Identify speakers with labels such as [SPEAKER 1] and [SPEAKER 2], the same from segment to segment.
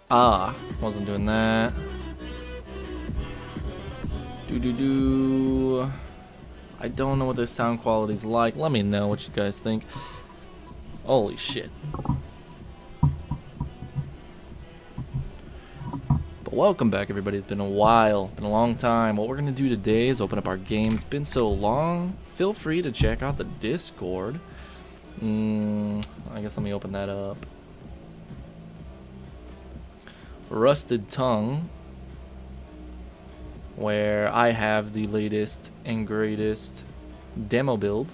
[SPEAKER 1] Ah, wasn't doing that. Do. I don't know what the sound quality's like. Let me know what you guys think. Holy shit. But welcome back, everybody. It's been a while, been a long time. What we're gonna do today is open up our game. It's been so long. Feel free to check out the Discord. I guess let me open that up. Rusted Tongue, where I have the latest and greatest demo build.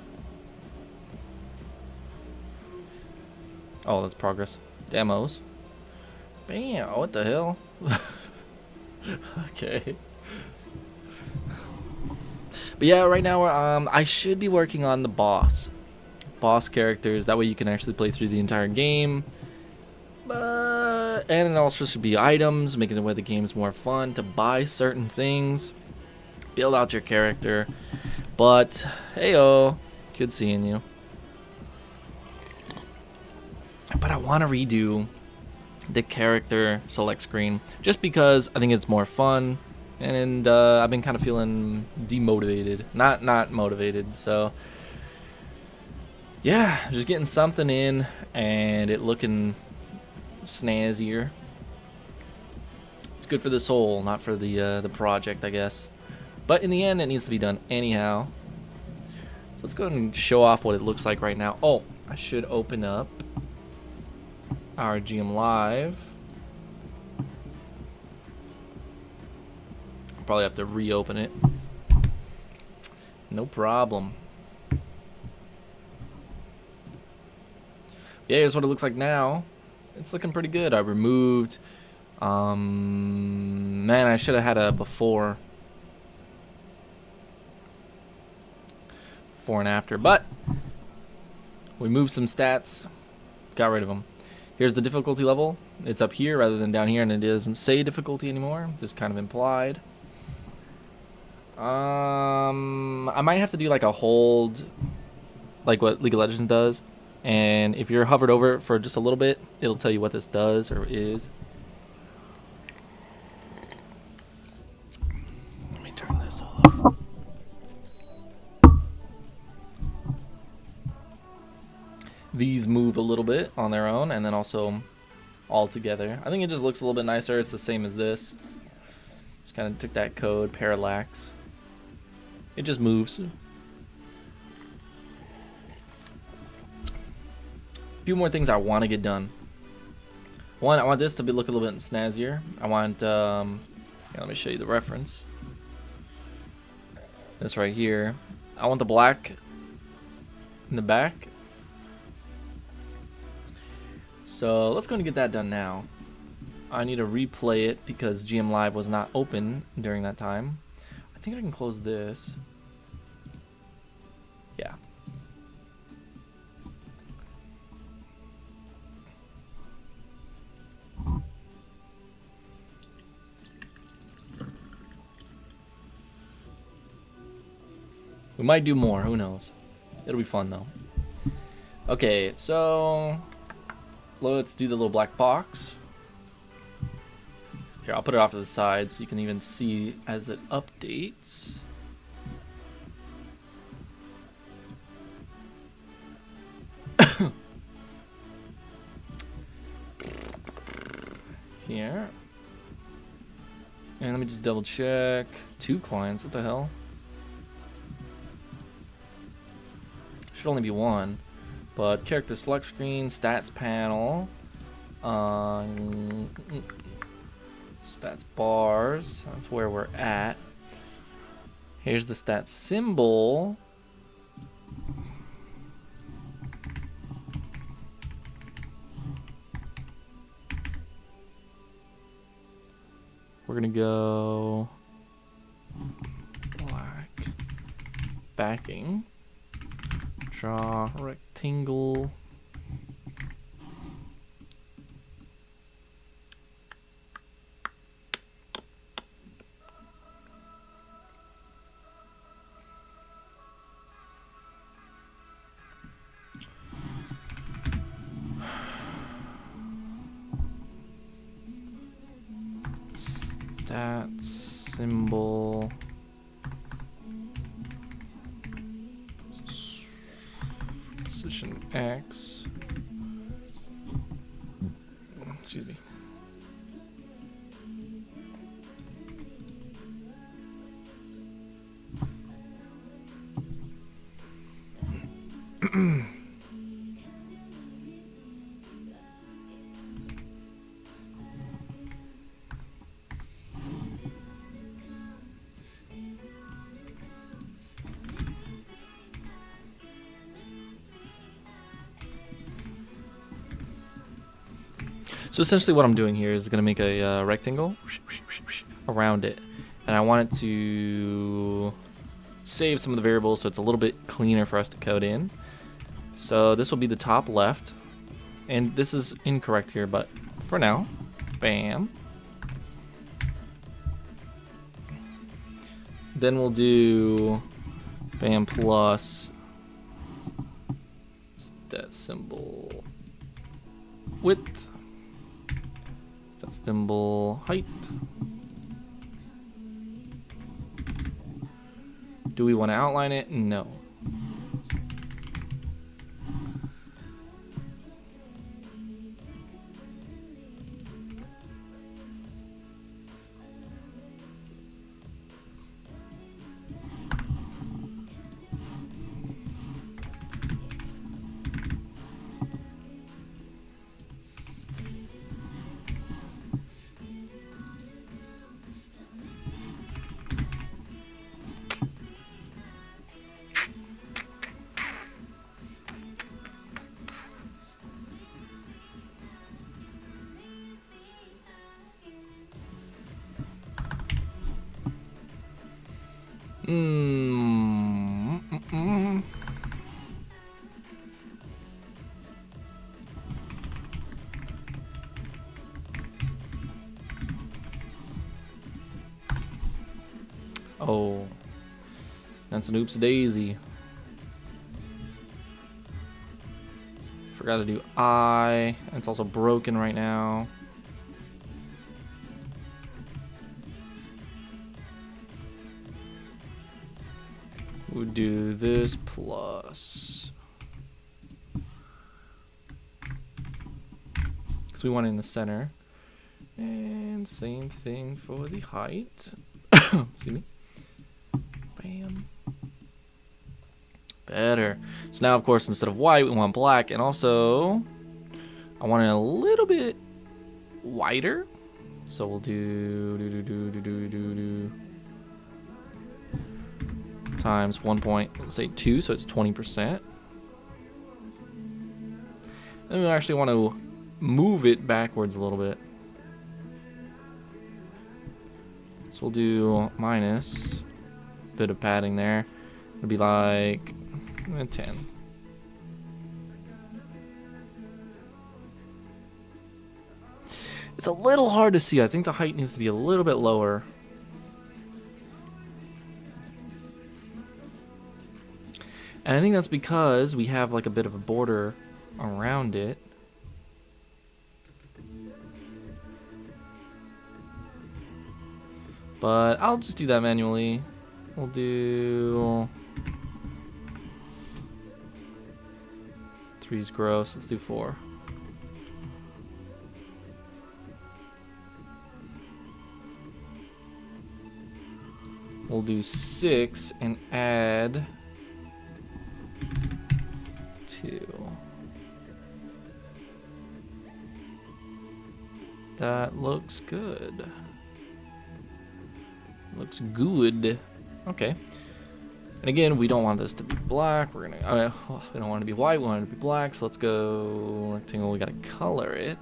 [SPEAKER 1] Oh, that's progress. Demos. Bam, what the hell? Okay. But yeah, right now I should be working on the boss characters. That way you can actually play through the entire game. And it also should be items, making the way the game's more fun to buy certain things, build out your character. But heyo, good seeing you. But I want to redo the character select screen just because I think it's more fun, and I've been kind of feeling demotivated, not motivated. So yeah, just getting something in and it looking snazzier. It's good for the soul, not for the project, I guess. But in the end, it needs to be done anyhow. So let's go ahead and show off what it looks like right now. Oh, I should open up our GM Live. I'll probably have to reopen it. No problem. Yeah, here's what it looks like now. It's looking pretty good. I removed man, I should have had a before and after, but we moved some stats, got rid of them. Here's the difficulty level. It's up here rather than down here, and it doesn't say difficulty anymore. It's just kind of implied. I might have to do like a hold, like what League of Legends does. And if you're hovered over it for just a little bit, it'll tell you what this does or is. Let me turn this off. These move a little bit on their own and then also all together. I think it just looks a little bit nicer. It's the same as this. Just kind of took that code, parallax. It just moves. A few more things I want to get done. One, I want this to look a little bit snazzier. I want, yeah, let me show you the reference. This right here. I want the black in the back. So let's go and get that done now. I need to replay it because GM Live was not open during that time. I think I can close this. Yeah. We might do more, who knows. It'll be fun though. Okay, so let's do the little black box. Here, I'll put it off to the side so you can even see as it updates. Here. And let me just double check. 2 clients, what the hell? Should only be 1. But character select screen, stats panel, stats bars, that's where we're at. Here's the stats symbol. We're gonna go black backing, draw rectangle. Stats symbol. Position X. Excuse me. So essentially what I'm doing here is going to make a rectangle around it. And I want it to save some of the variables so it's a little bit cleaner for us to code in. So this will be the top left. And this is incorrect here, but for now, bam. Then we'll do bam plus stat symbol width. That symbol height. Do we want to outline it? No. Oh, that's an oops daisy. Forgot to do I. It's also broken right now. We'll do this plus. Because we want it in the center. And same thing for the height. Excuse me. Bam. Better. So now, of course, instead of white, we want black. And also, I want it a little bit wider. So we'll do times 1.2, so it's 20%. Then we actually want to move it backwards a little bit. So we'll do minus a bit of padding there. It'll be like 10. It's a little hard to see. I think the height needs to be a little bit lower. And I think that's because we have like a bit of a border around it. But I'll just do that manually. We'll do... 3's gross. Let's do 4. We'll do 6 and add 2. That looks good. Looks good. Okay. And again, we don't want this to be black. We're gonna. We don't want it to be white. We want it to be black. So let's go rectangle. We gotta color it.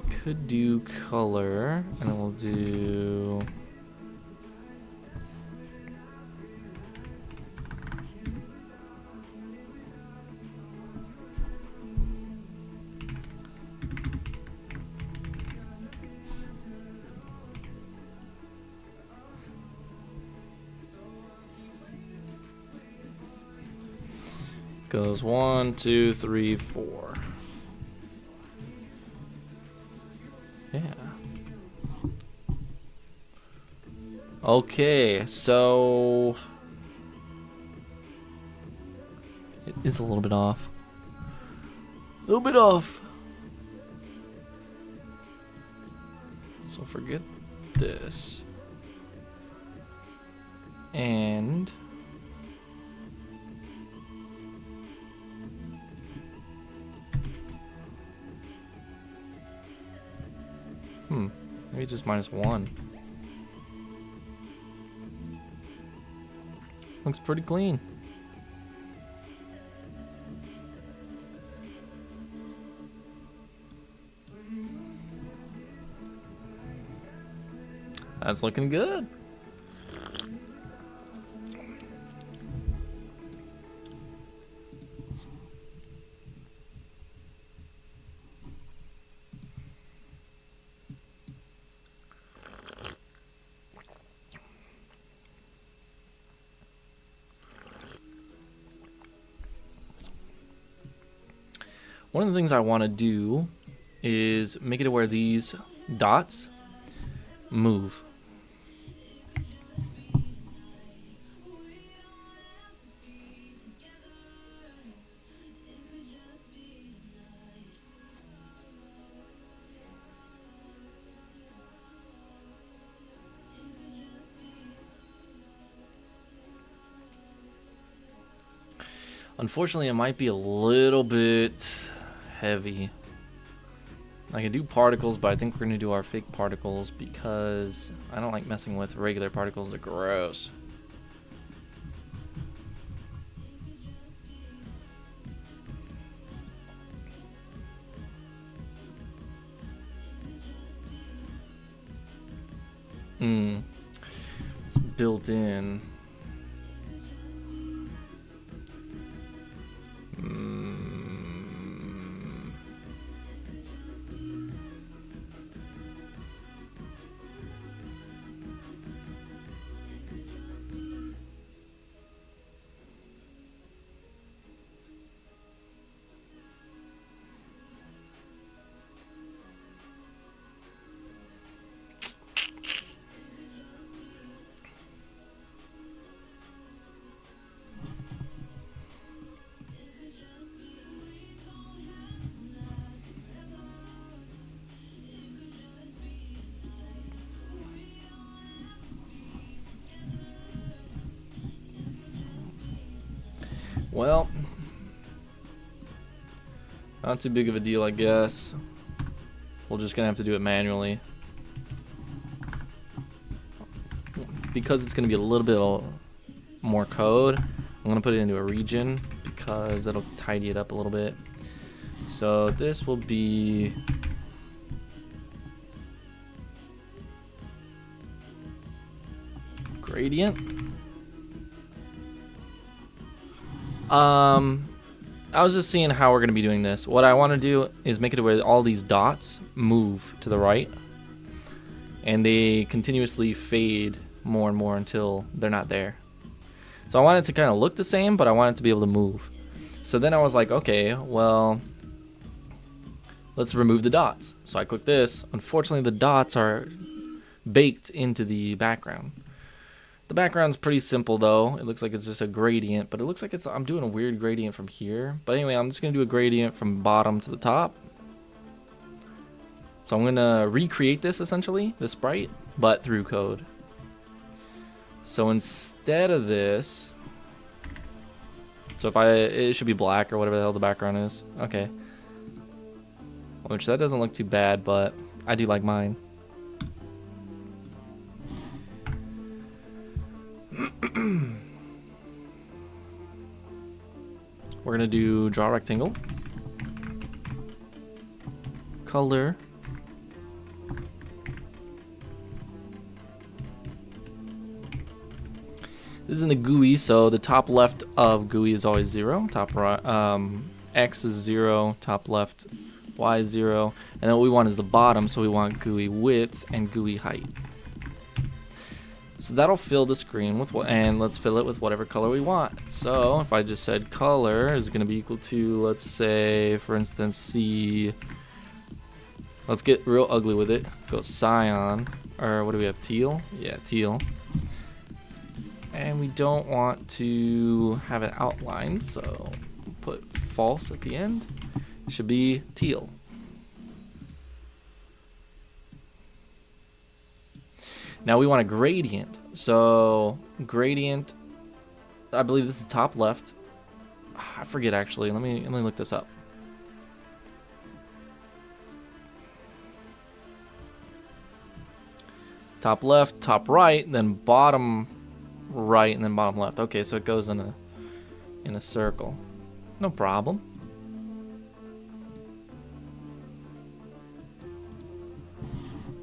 [SPEAKER 1] We could do color, and then we'll do. Goes 1, 2, 3, 4. Yeah. Okay, so it is a little bit off. A little bit off. So forget this. And maybe just -1. Looks pretty clean. That's looking good. One of the things I want to do is make it to where these dots move. Unfortunately, it might be a little bit heavy. I can do particles, but I think we're going to do our fake particles because I don't like messing with regular particles. They're gross. It's built in. Well, not too big of a deal, I guess. We're just gonna have to do it manually because it's gonna be a little bit more code. I'm gonna put it into a region because that'll tidy it up a little bit. So this will be gradient. I was just seeing how we're going to be doing this. What I want to do is make it to where all these dots move to the right and they continuously fade more and more until they're not there. So I want it to kind of look the same, but I want it to be able to move. So then I was like, okay, well, let's remove the dots. So I click this. Unfortunately, the dots are baked into the background. The background's pretty simple though. It looks like it's just a gradient, but it looks like I'm doing a weird gradient from here. But anyway, I'm just gonna do a gradient from bottom to the top. So I'm gonna recreate this essentially, this sprite, but through code. So instead of this, so it should be black or whatever the hell the background is. Okay. Which that doesn't look too bad, but I do like mine. We're gonna do draw rectangle, color, this is in the GUI, so the top left of GUI is always 0, top right, X is 0, top left, Y is 0, and then what we want is the bottom, so we want GUI width and GUI height. So that'll fill the screen with and let's fill it with whatever color we want. So if I just said color is going to be equal to, let's say, for instance, C. Let's get real ugly with it. Go cyan, or what do we have? Teal? Yeah, teal. And we don't want to have it outlined, so put false at the end. It should be teal. Now we want a gradient. So gradient, I believe this is top left. I forget actually. Let me look this up. Top left, top right, then bottom right, and then bottom left. Okay, so it goes in a circle. No problem.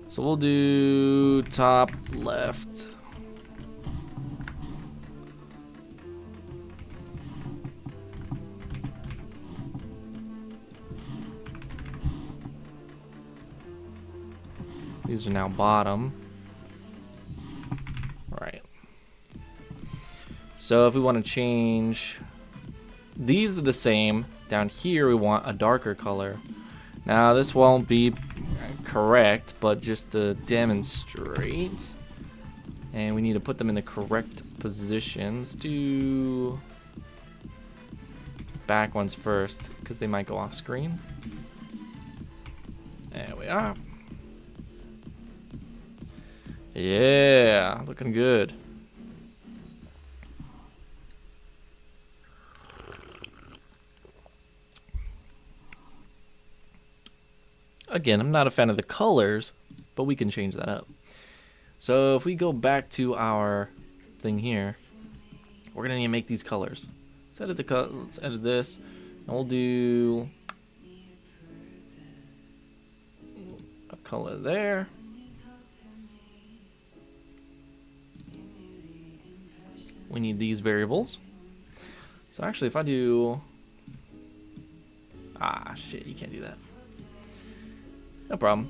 [SPEAKER 1] So we'll do top left. These are now bottom. All right. So if we want to change, these are the same. Down here we want a darker color. Now this won't be correct, but just to demonstrate, and we need to put them in the correct positions. Do back ones first because they might go off screen. There we are. Yeah, looking good. Again, I'm not a fan of the colors, but we can change that up. So if we go back to our thing here, we're gonna need to make these colors. Let's edit this, and we'll do a color there. We need these variables. So actually, if I do, shit, you can't do that. No problem.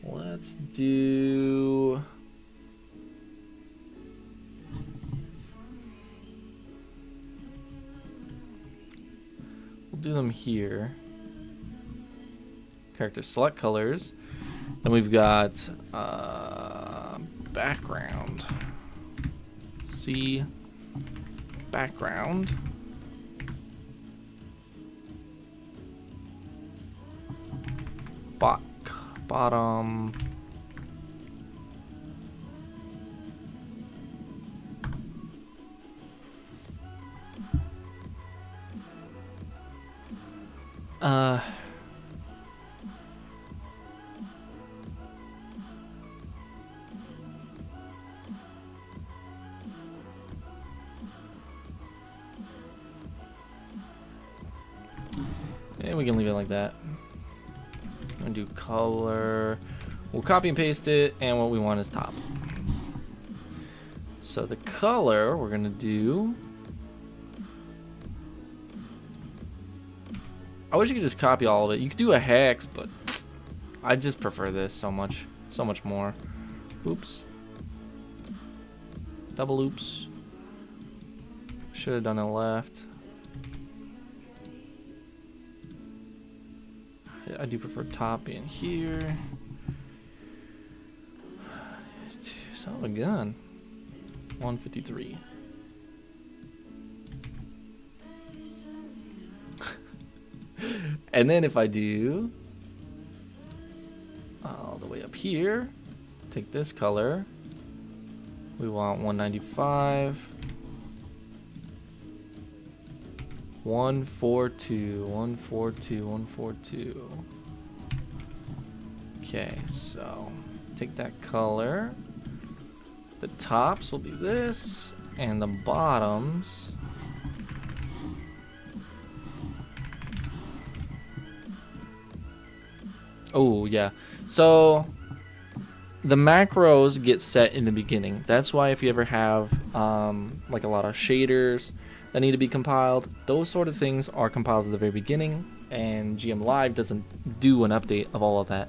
[SPEAKER 1] Let's do... We'll do them here. Character select colors. Then we've got background. C background. Bottom. And we can leave it like that. I'm gonna do color. We'll copy and paste it, and what we want is top. So the color we're gonna do. I wish you could just copy all of it. You could do a hex, but I just prefer this so much more. Oops. Double oops. Should have done it left. I do prefer top being here. Son of a gun. 153. And then if I do all the way up here, take this color. We want 195. 142, 142, 142. Okay, so take that color. The tops will be this, and the bottoms. Oh, yeah. So the macros get set in the beginning. That's why if you ever have like a lot of shaders that need to be compiled, those sort of things are compiled at the very beginning, and GM Live doesn't do an update of all of that.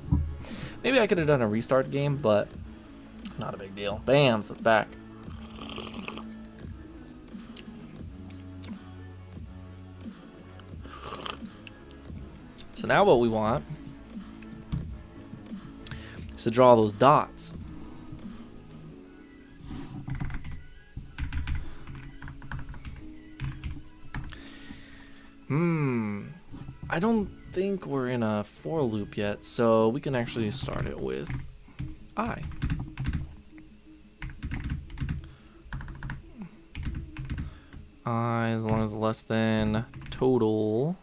[SPEAKER 1] Maybe I could have done a restart game, but not a big deal. Bam, so it's back. So now what we want is to draw those dots. I don't think we're in a for loop yet, so we can actually start it with I. I, as long as less than total.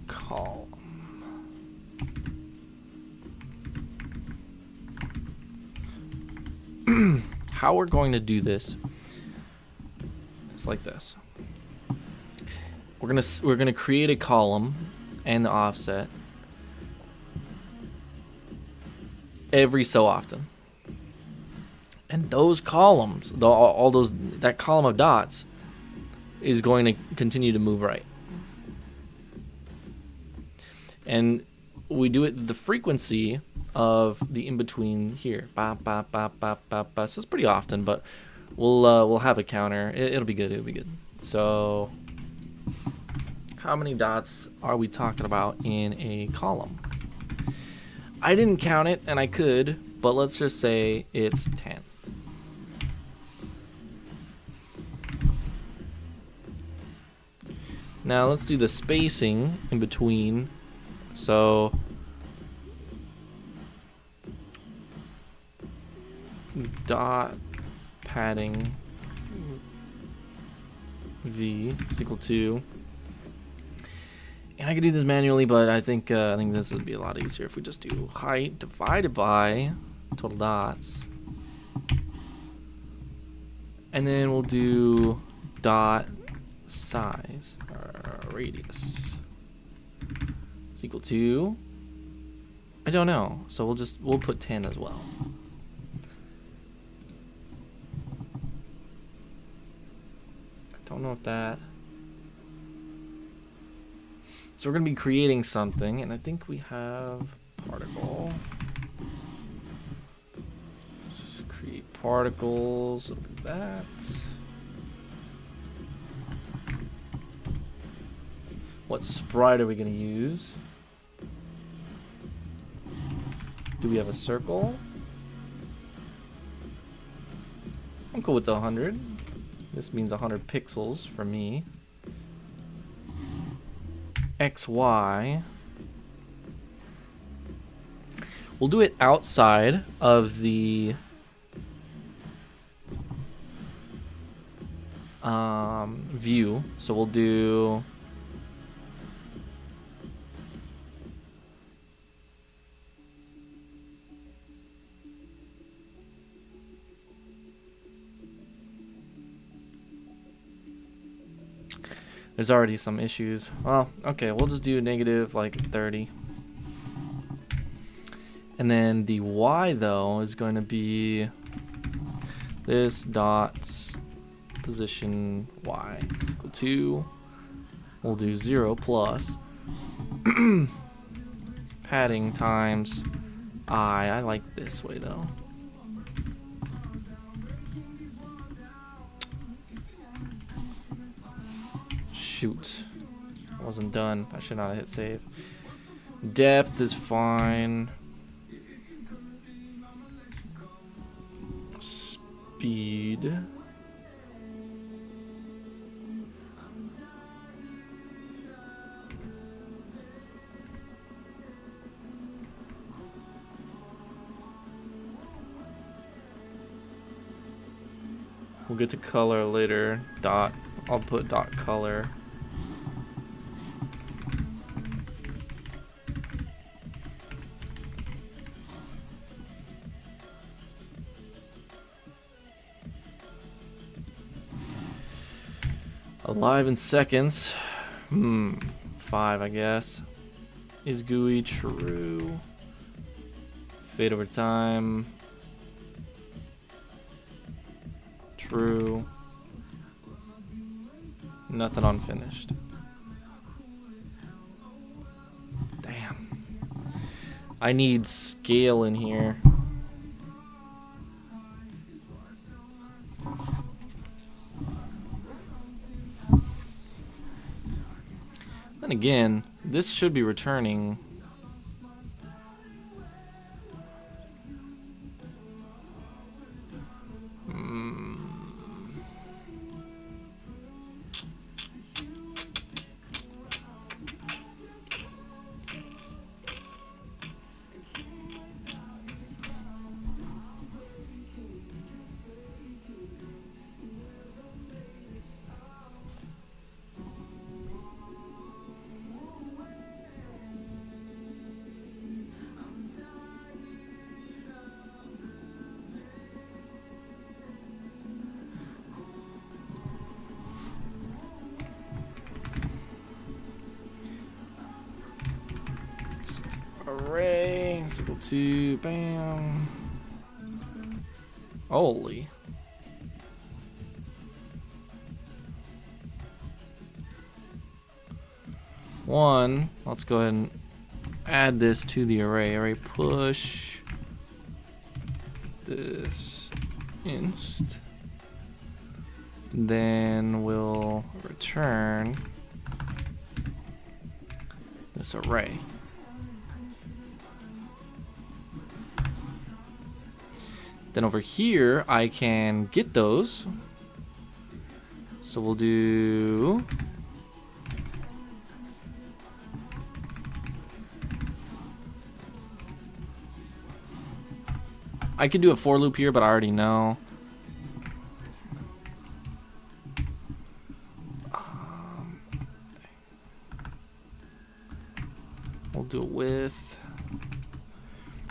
[SPEAKER 1] Column. How we're going to do this is like this. We're gonna create a column and the offset every so often, and those columns, that column of dots, is going to continue to move right. And we do it the frequency of the in between here. Ba, ba, ba, ba, ba, ba. So it's pretty often, but we'll have a counter. It'll be good. It'll be good. So how many dots are we talking about in a column? I didn't count it, and I could, but let's just say it's 10. Now let's do the spacing in between. So dot padding v is equal to, and I could do this manually, but I think this would be a lot easier if we just do height divided by total dots, and then we'll do dot size or radius is equal to, I don't know, so we'll put 10 as well. I don't know if that. So we're going to be creating something, and I think we have particle. Just create particles of that. What sprite are we going to use? Do we have a circle? I'll go with the 100. This means 100 pixels for me. XY. We'll do it outside of the view. So we'll do There's already some issues. Well, okay, we'll just do negative like 30. And then the y though is going to be this dot's position y is equal to, we'll do 0 plus padding times I like this way though. Shoot, I wasn't done. I should not have hit save. Depth is fine. Speed. We'll get to color later. Dot. I'll put dot color. Alive in seconds. 5, I guess. Is GUI true? Fade over time. True. Nothing unfinished. Damn. I need scale in here. Then again, this should be returning. Array is equal to bam. Holy. One. Let's go ahead and add this to the array. Array push this inst. Then we'll return this array. Then over here, I can get those. So we'll do I could do a for loop here, but I already know. We'll do it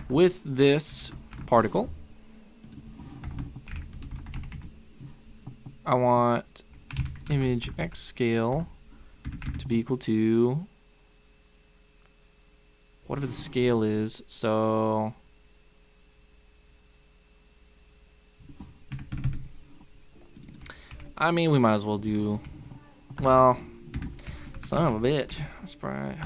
[SPEAKER 1] with this particle. I want image x scale to be equal to whatever the scale is. So I mean, we might as well do, well, son of a bitch, sprite.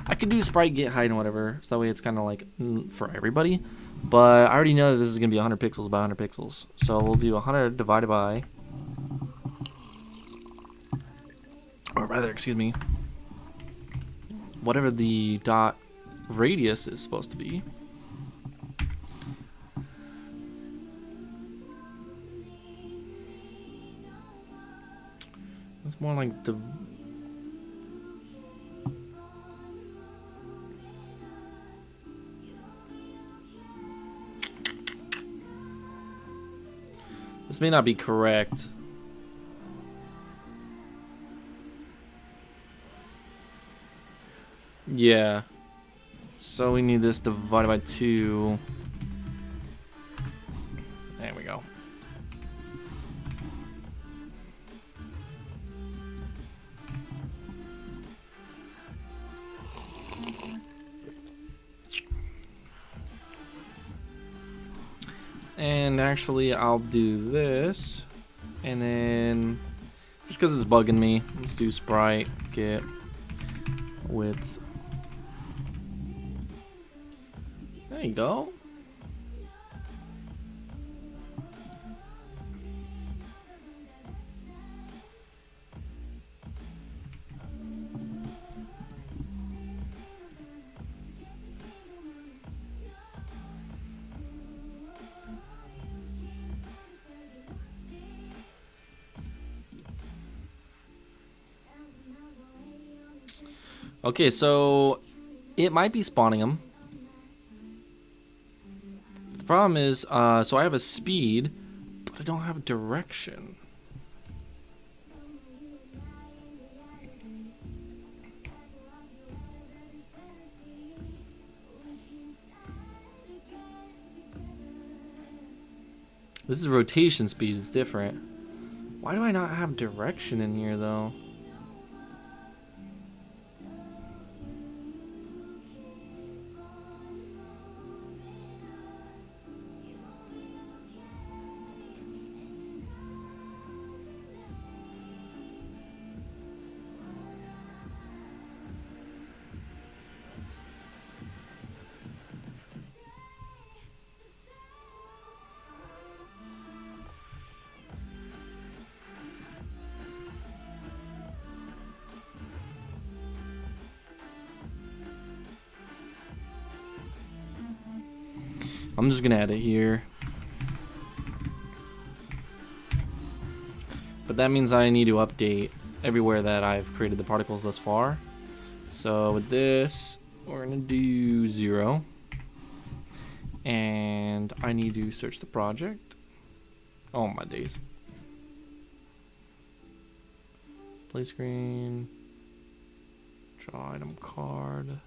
[SPEAKER 1] I could do sprite get height and whatever, so that way it's kind of like for everybody. But I already know that this is gonna be 100 pixels by 100 pixels, so we'll do 100 divided by, or rather, excuse me, whatever the dot radius is supposed to be. It's more like the this may not be correct. Yeah. So we need this divided by 2. There we go. And actually, I'll do this. And then, just because it's bugging me, let's do sprite get width. There you go. Okay, so it might be spawning them. The problem is, so I have a speed, but I don't have a direction. This is rotation speed, it's different. Why do I not have direction in here, though? I'm just gonna add it here. But that means I need to update everywhere that I've created the particles thus far. So with this, we're gonna do 0. And I need to search the project. Oh my days. Play screen. Draw item card.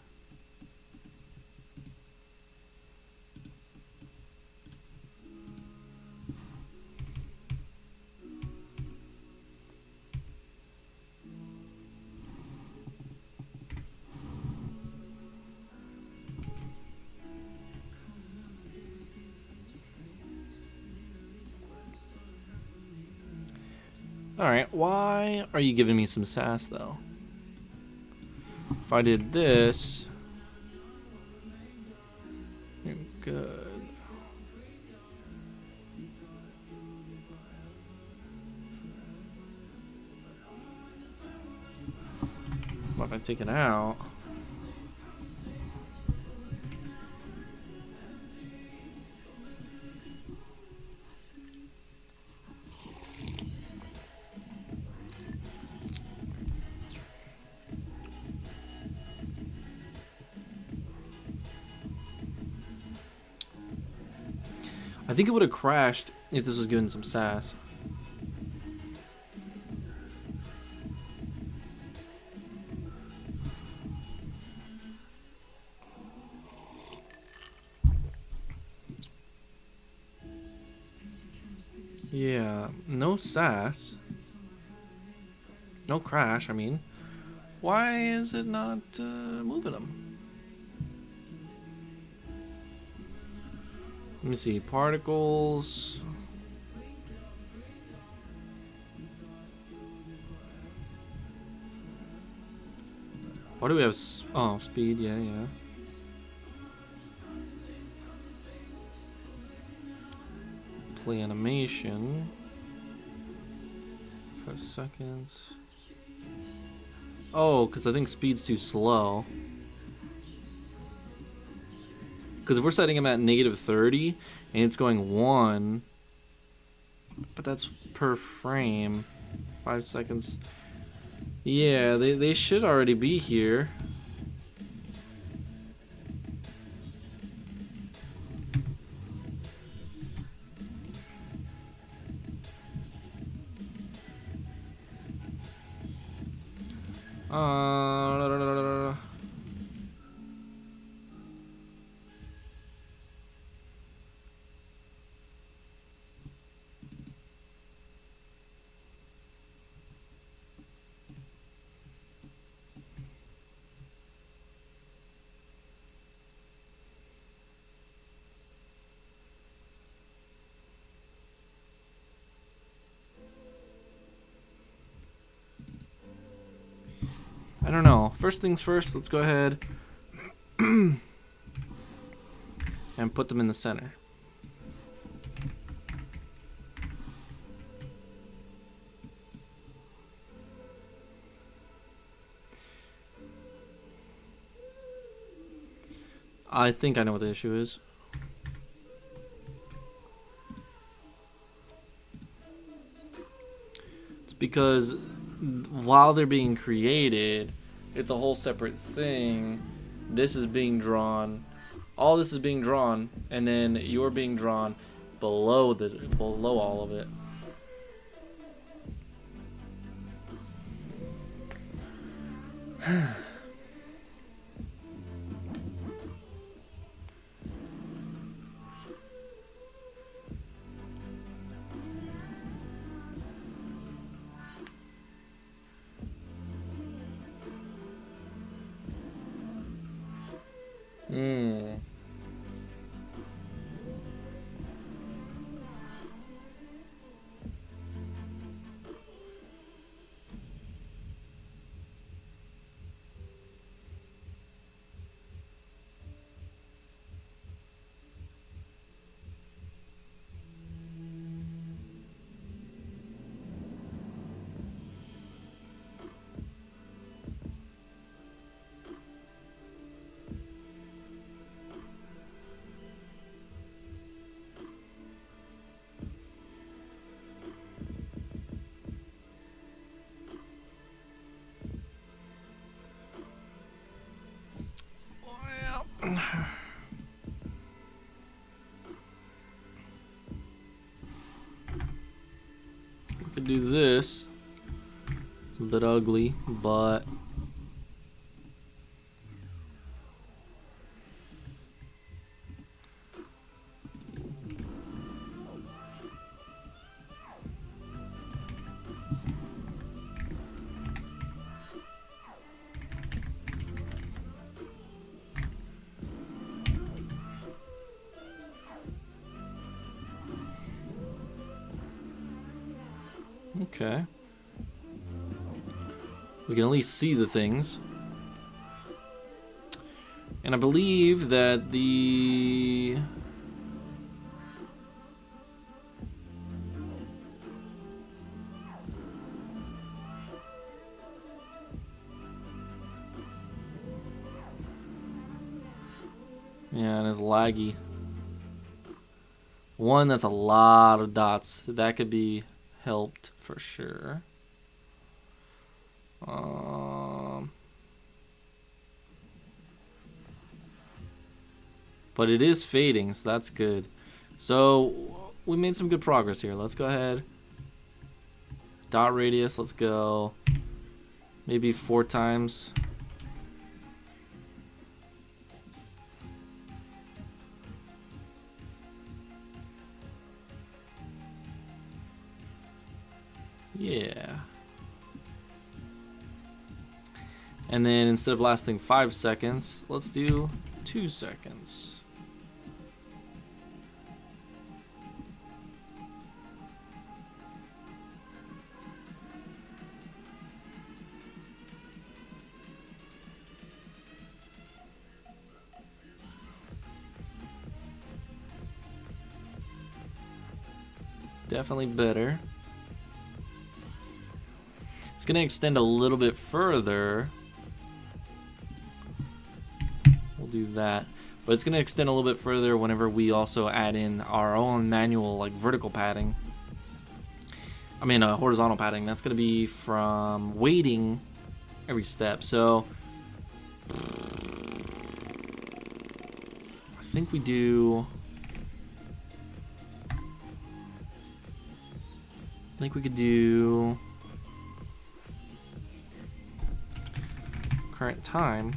[SPEAKER 1] Alright, why are you giving me some sass though? If I did this, you're good. What if I take it out? I think it would have crashed if this was given some sass. Yeah, no sass. No crash, I mean. Why is it not moving them? Let me see, particles. Why do we have, oh, speed, yeah. Play animation. 5 seconds. Oh, because I think speed's too slow. Because if we're setting him at -30 and it's going 1, but that's per frame. 5 seconds. Yeah, they should already be here. I don't know. First things first, let's go ahead and put them in the center. I think I know what the issue is. It's because while they're being created, it's a whole separate thing. This is being drawn. All this is being drawn, and then you're being drawn below all of it. We could do this. It's a bit ugly, but okay. We can at least see the things. And I believe that the... Yeah, and it's laggy. One, that's a lot of dots. That could be helped for sure. But it is fading, so that's good. So we made some good progress here. Let's go ahead. Dot radius, let's go. Maybe 4 times. Yeah. And then instead of lasting 5 seconds, let's do 2 seconds. Definitely better. It's going to extend a little bit further. We'll do that. But it's going to extend a little bit further whenever we also add in our own manual, like vertical padding. I mean, horizontal padding. That's going to be from weighting every step. So I think we do... I think we could do current time.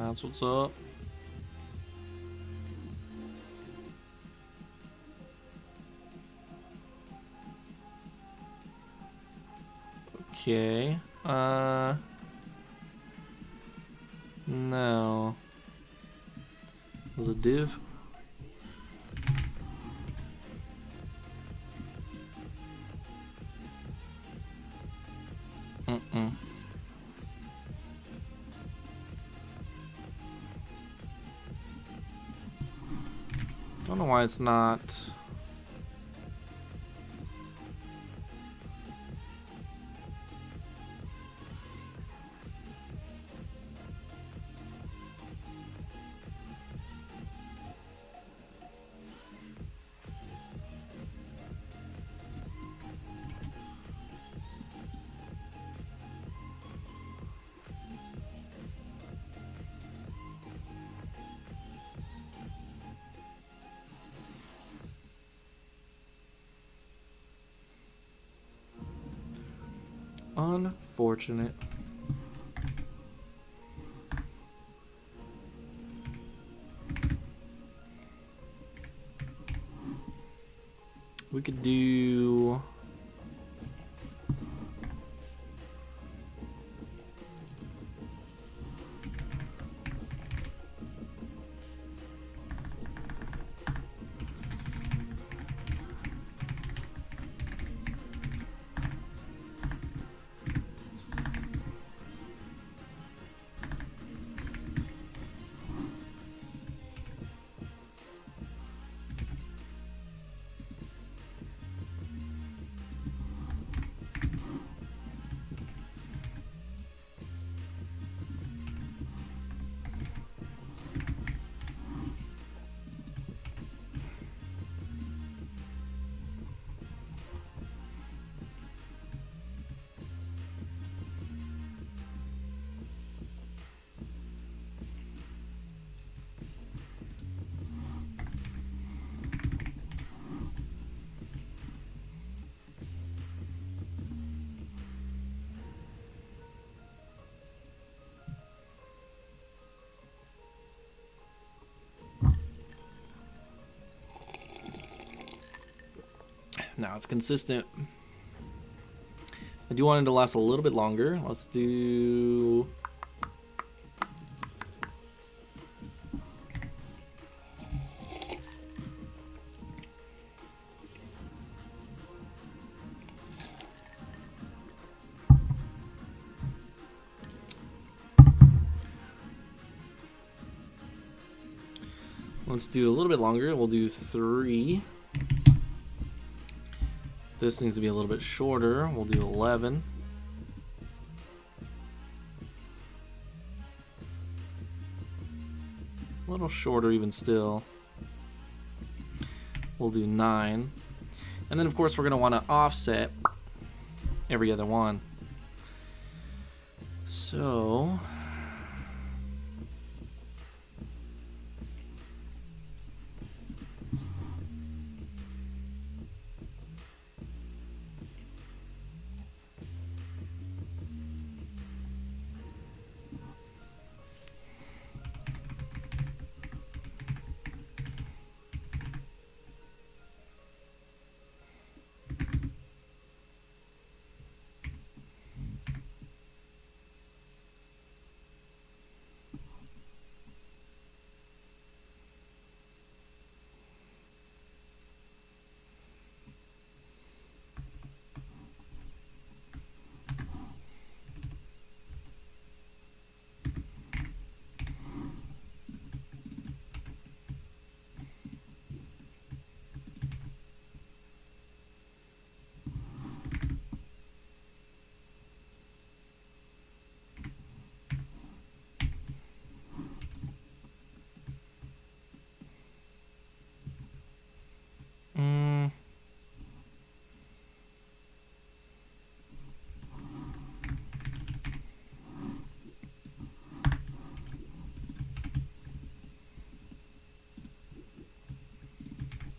[SPEAKER 1] That's what's up. Okay. No. Was a div? Don't know why it's not. Unfortunate. We could do. Now it's consistent. I do want it to last a little bit longer. Let's do. Let's do a little bit longer. We'll do 3. This needs to be a little bit shorter. We'll do 11. A little shorter even still. We'll do 9. And then of course we're going to want to offset every other one. So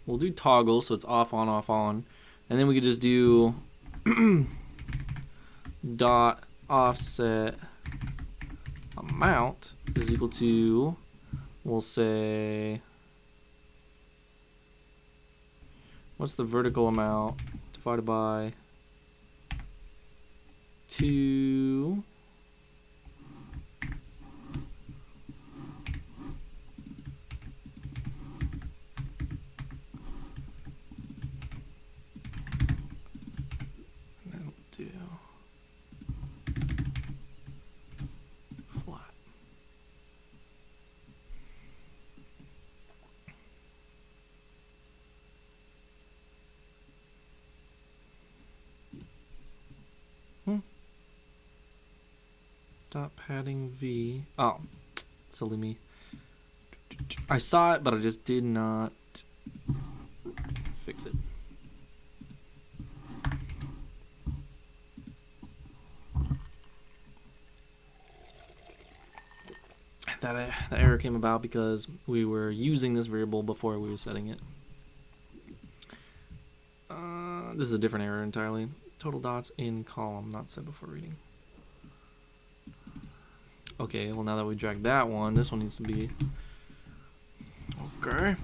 [SPEAKER 1] we'll do toggle so it's off, on, off, on. And then we could just do dot offset amount is equal to, we'll say, what's the vertical amount divided by 2 and then we'll do flat. Dot padding V. Oh, silly me. I saw it, but I just did not fix it. That error came about because we were using this variable before we were setting it. This is a different error entirely. Total dots in column, not set before reading. Okay, well now that we dragged that one, this one needs to be okay.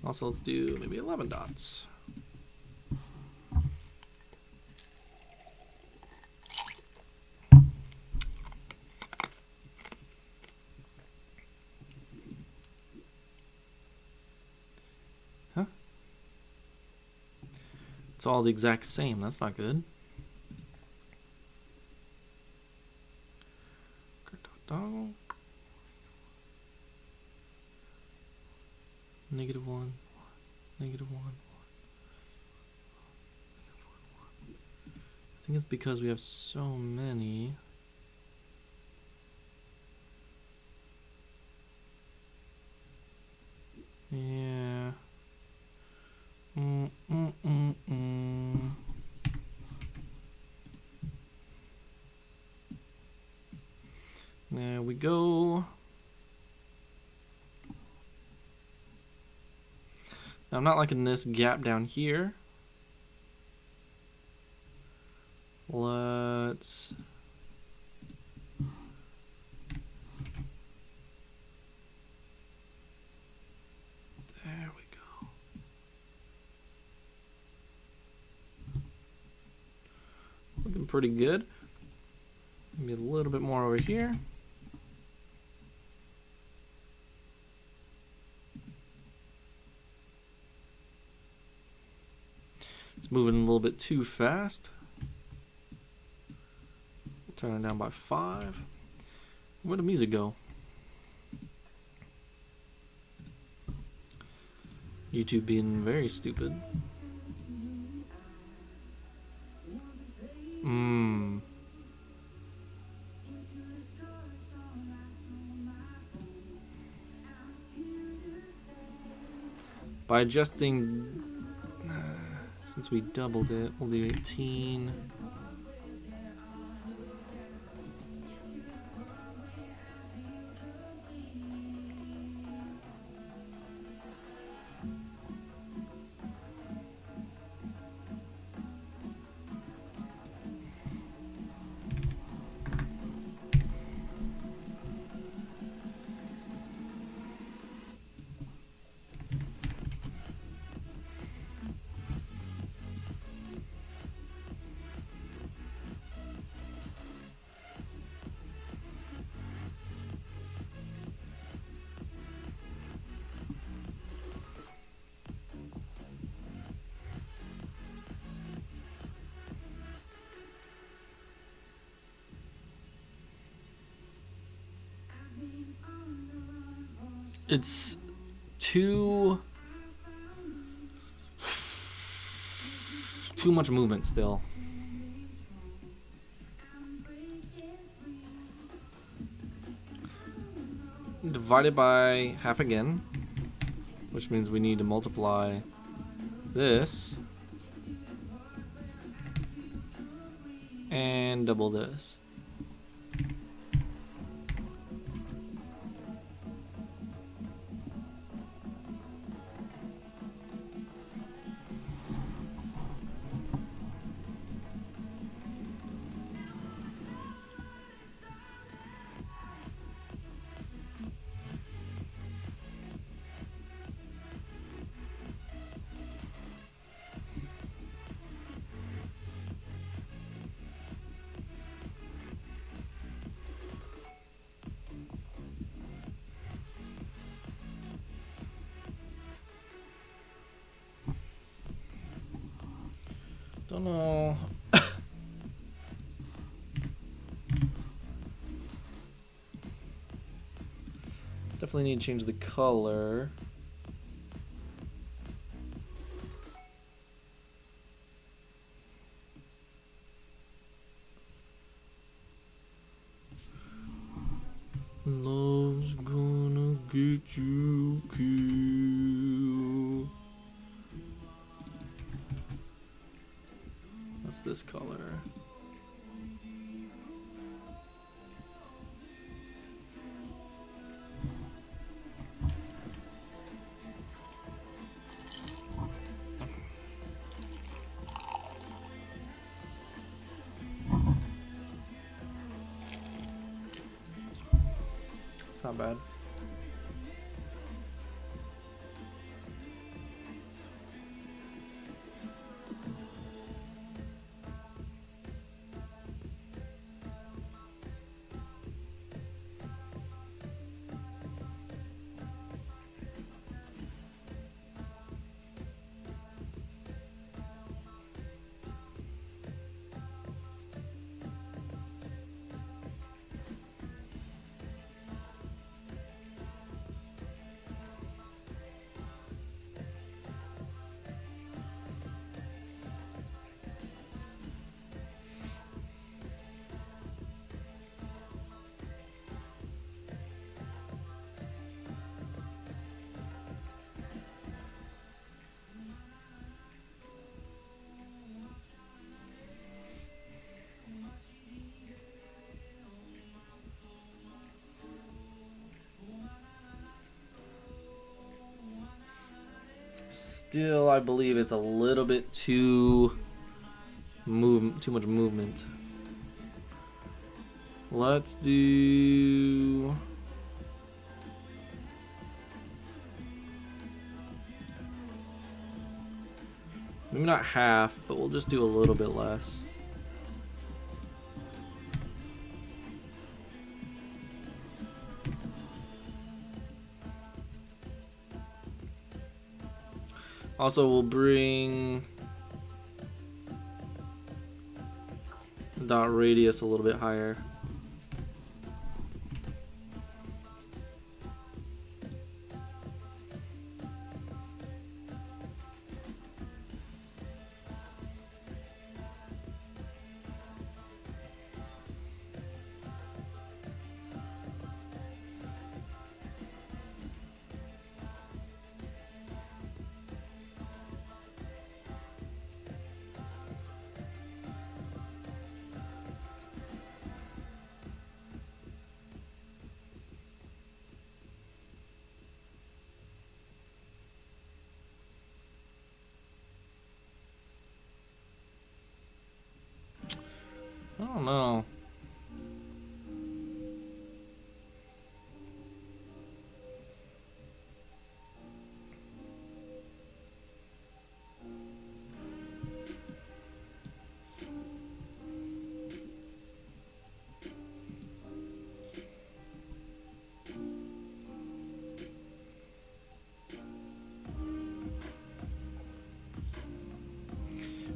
[SPEAKER 1] Also, let's do maybe 11 dots. Huh? It's all the exact same. That's not good. Negative 1, negative 1. I think it's because we have so many. Yeah. There we go. Now, I'm not liking this gap down here. Let's there we go. Looking pretty good. Maybe a little bit more over here. It's moving a little bit too fast. Turn it down by 5. Where'd the music go? YouTube being very stupid. By adjusting, since we doubled it, we'll do 18. It's too much movement still. Divided by half again, which means we need to multiply this and double this. Don't know. Definitely need to change the color. Love's gonna get you killed. What's this color? It's not bad. Still, I believe it's a little bit too much movement. Let's do maybe not half, but we'll just do a little bit less. Also, we'll bring the dot radius a little bit higher. I don't know.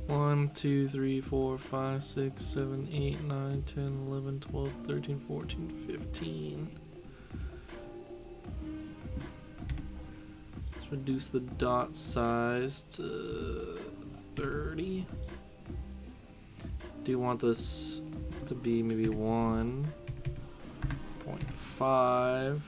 [SPEAKER 1] One, 2, 3, 4, 5, 6, 7, 8, 9, 10, 11, 12, 13, 14, 15. Let's reduce the dot size to 30. Do you want this to be maybe 1.5?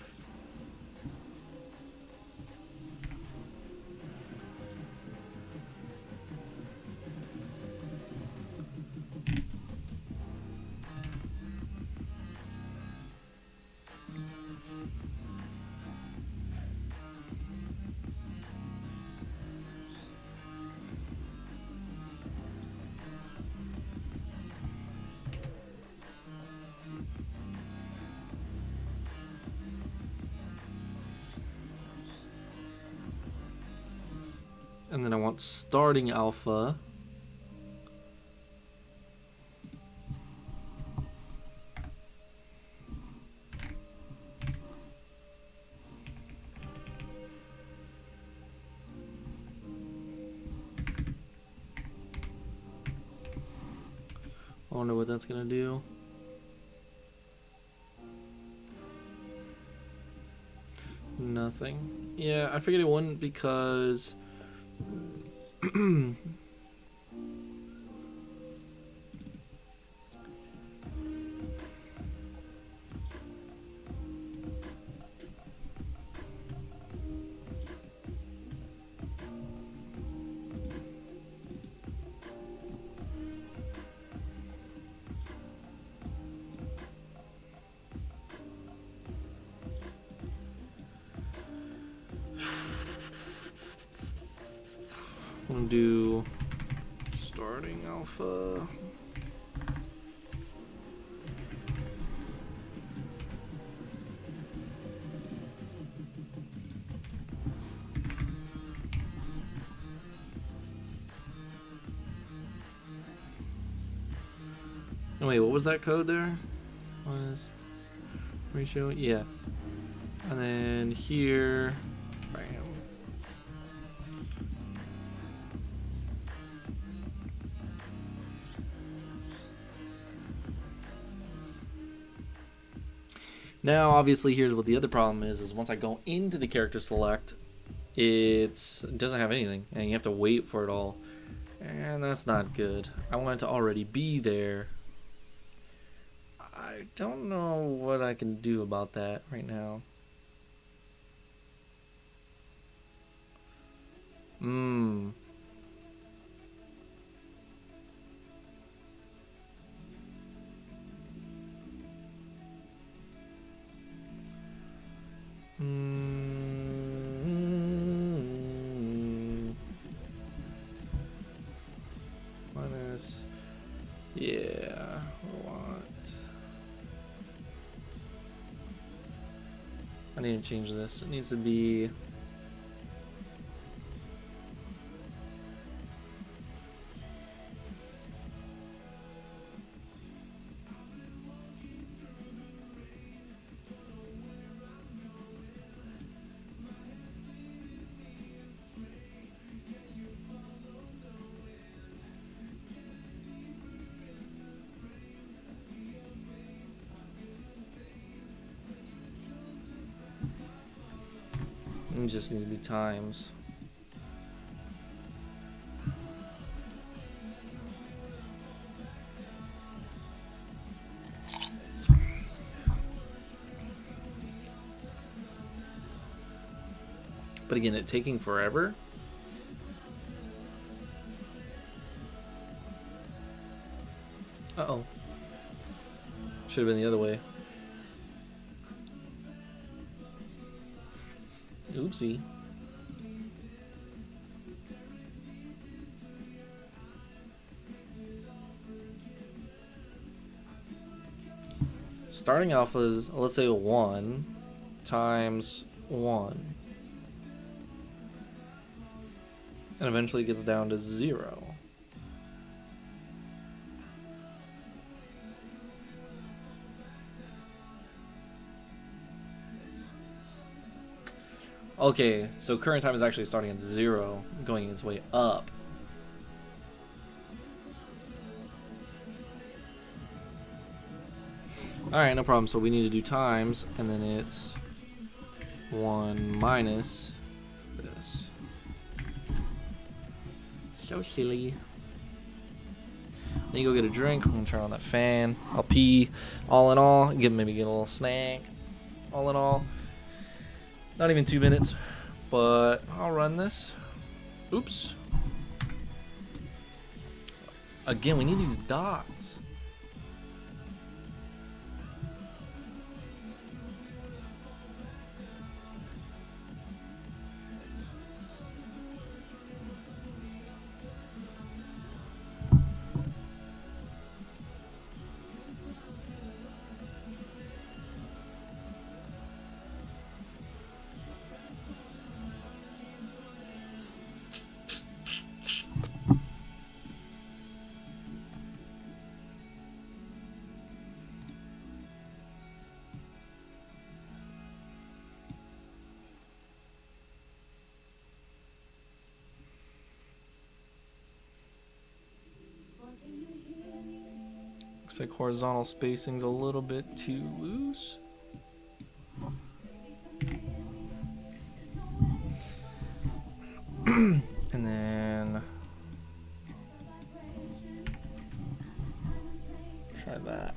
[SPEAKER 1] And then I want starting alpha. wonder what that's gonna do. Nothing. Yeah, I figured it wouldn't because I'm gonna do starting alpha. Oh, wait, what was that code there? Was ratio? Yeah. And then here, bam. Now, obviously, here's what the other problem is once I go into the character select, it doesn't have anything, and you have to wait for it all. And that's not good. I want it to already be there. I don't know what I can do about that right now. Minus. Yeah, a lot. I need to change this. It needs to be. It just needs to be times. But again, it taking forever. Uh-oh. Should have been the other way. Oopsie. Starting alpha is, let's say, 1 times 1. And eventually gets down to 0. Okay, so current time is actually starting at 0, going its way up. Alright, no problem. So we need to do times, and then it's 1 minus this. So silly. Then you go get a drink. I'm gonna turn on that fan. I'll pee. All in all, maybe get a little snack. All in all, not even 2 minutes, but I'll run this. Oops. Again, we need these dots. Looks like horizontal spacing's a little bit too loose. And then try that.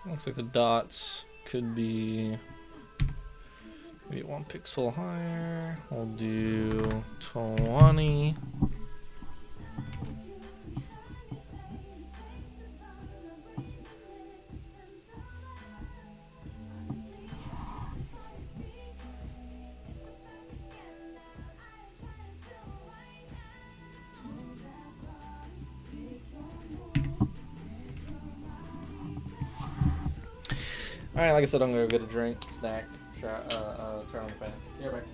[SPEAKER 1] Looks like the dots could be maybe 1 pixel higher. We'll do 20. Alright, like I said, I'm gonna go get a drink, snack, turn on the fan. Yeah, right.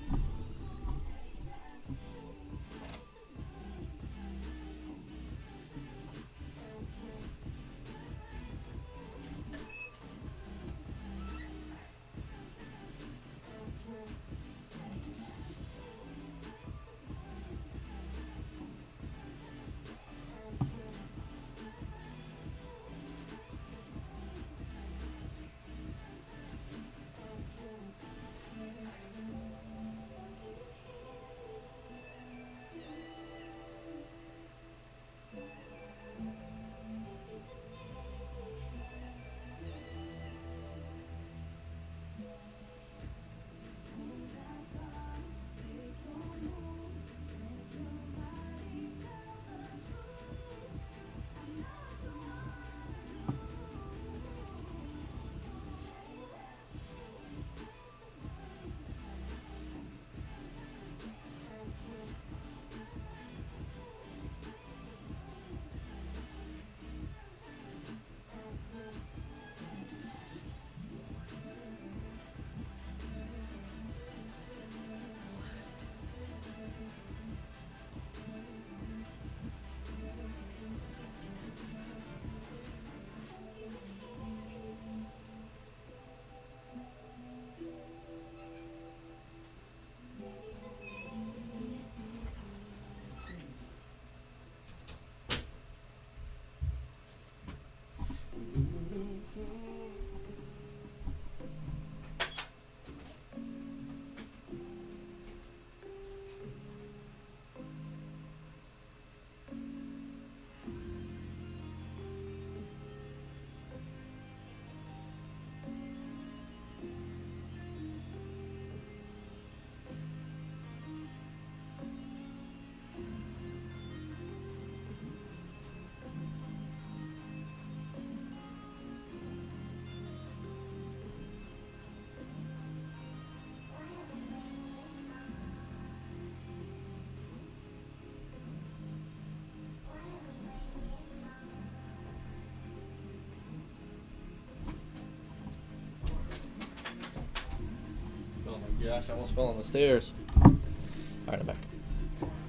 [SPEAKER 1] Gosh, I almost fell on the stairs. Alright, I'm back.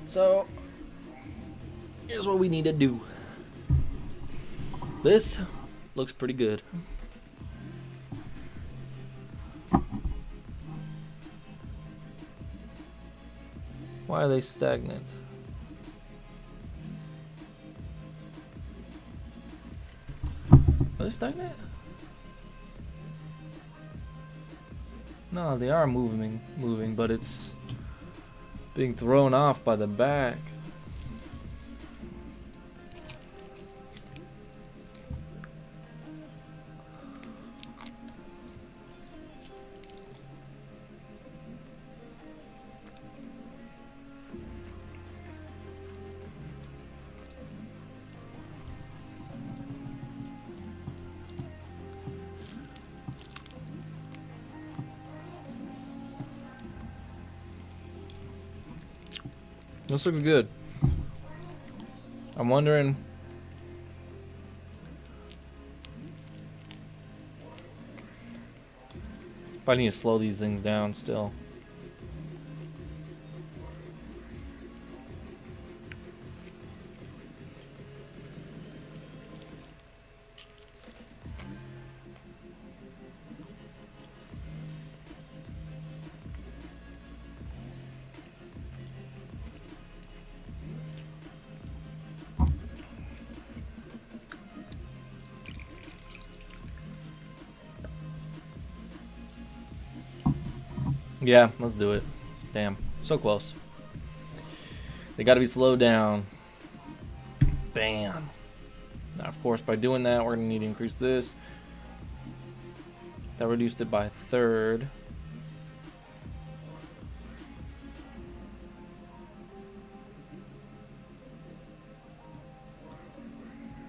[SPEAKER 1] So, here's what we need to do. This looks pretty good. Why are they stagnant? Are they stagnant? No, they are moving, but it's being thrown off by the back. This looks good. I'm wondering if I need to slow these things down still. Yeah, let's do it. Damn, so close. They gotta be slowed down. Bam. Now, of course, by doing that, we're gonna need to increase this. That reduced it by a third.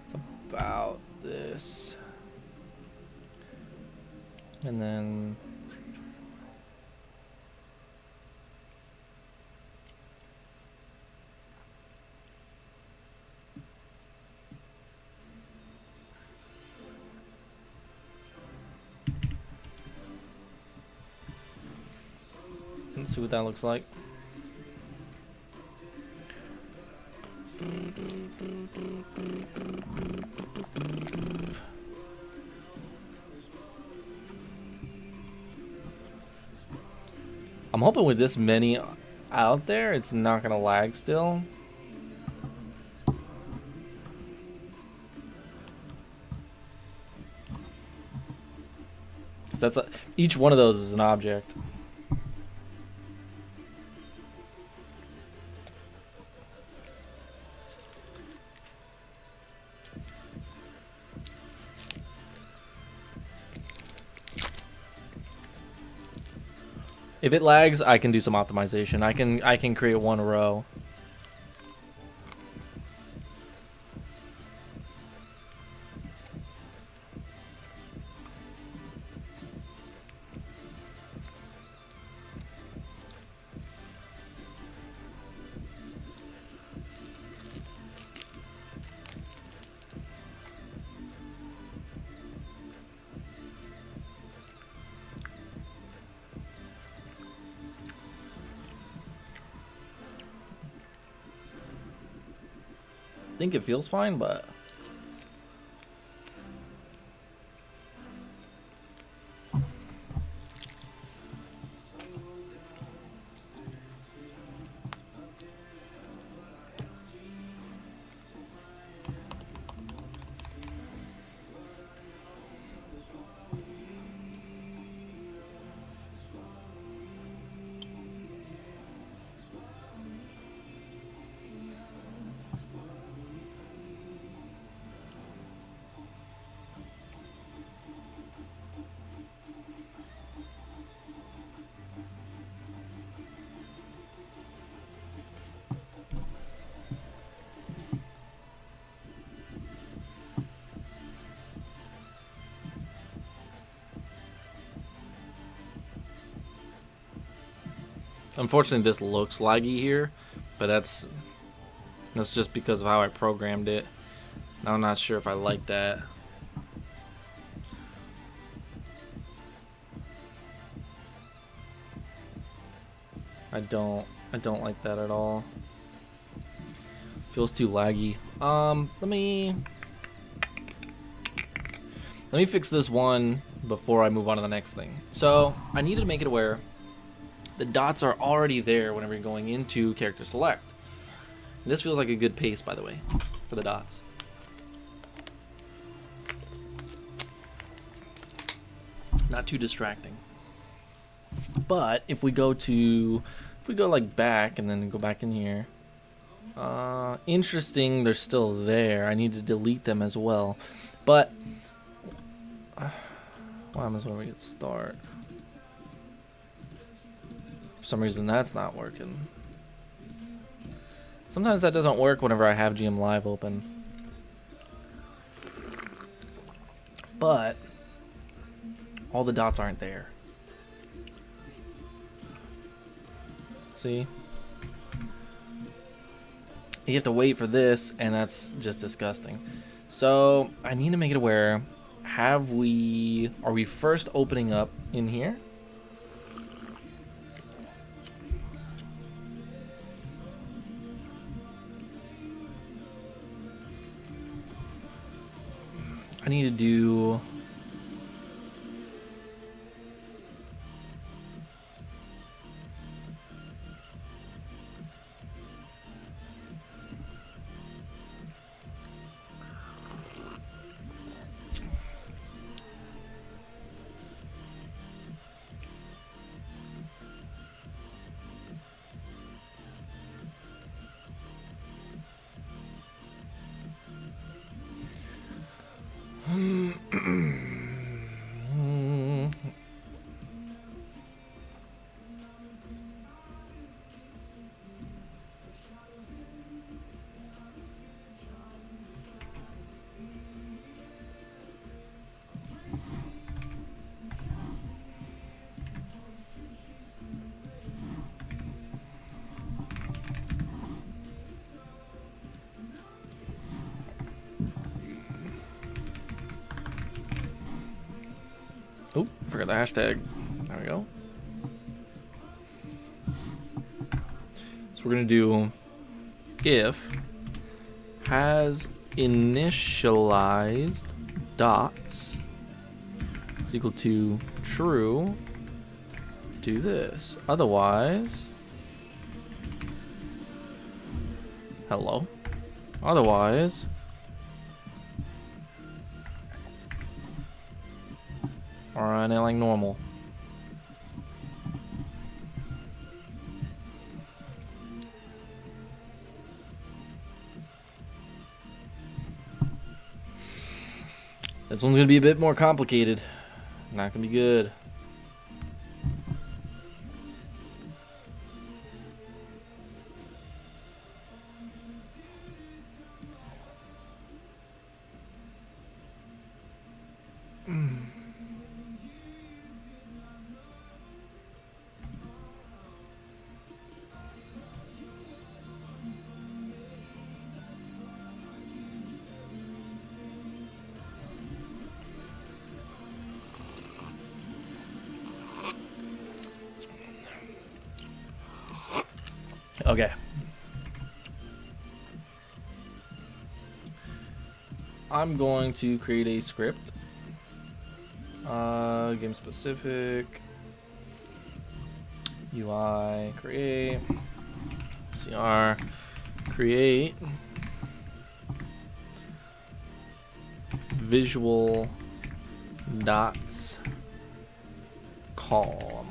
[SPEAKER 1] It's about this. And then let's see what that looks like. I'm hoping with this many out there, it's not gonna lag still. Because that's each one of those is an object. If it lags, I can do some optimization. I can create one row. I think it feels fine, but unfortunately this looks laggy here, but that's just because of how I programmed it. I'm not sure if I like that. I don't like that at all. Feels too laggy. Let me fix this one before I move on to the next thing. So I needed to make it where the dots are already there whenever you're going into character select. This feels like a good pace, by the way, for the dots. Not too distracting. But if we go like back and then go back in here, interesting, they're still there. I need to delete them as well. But what happens when we get start? For some reason that's not working. Sometimes that doesn't work whenever I have GM Live open. But all the dots aren't there. See? You have to wait for this, and that's just disgusting. So I need to make it aware. Are we first opening up in here? I need to do... Oh, forgot the hashtag. There we go. So we're gonna do if has initialized dots is equal to true, do this. Otherwise, hello. Otherwise, run it like normal. This one's gonna be a bit more complicated. Not gonna be good. Okay. I'm going to create a script. Game specific. UI create. CR create. Visual dots column.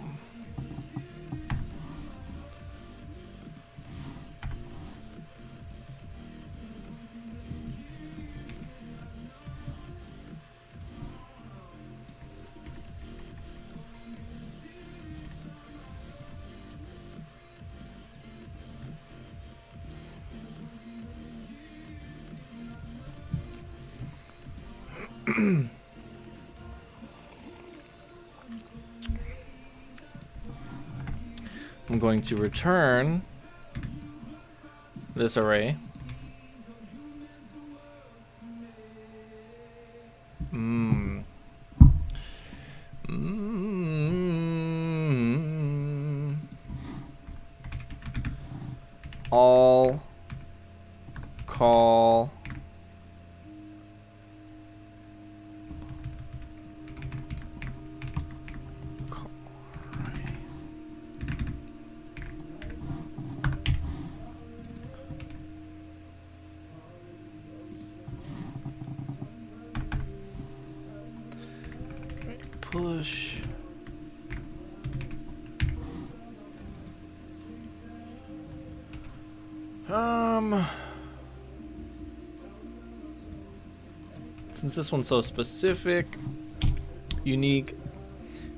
[SPEAKER 1] I'm going to return this array. All call push Since this one's so specific, unique,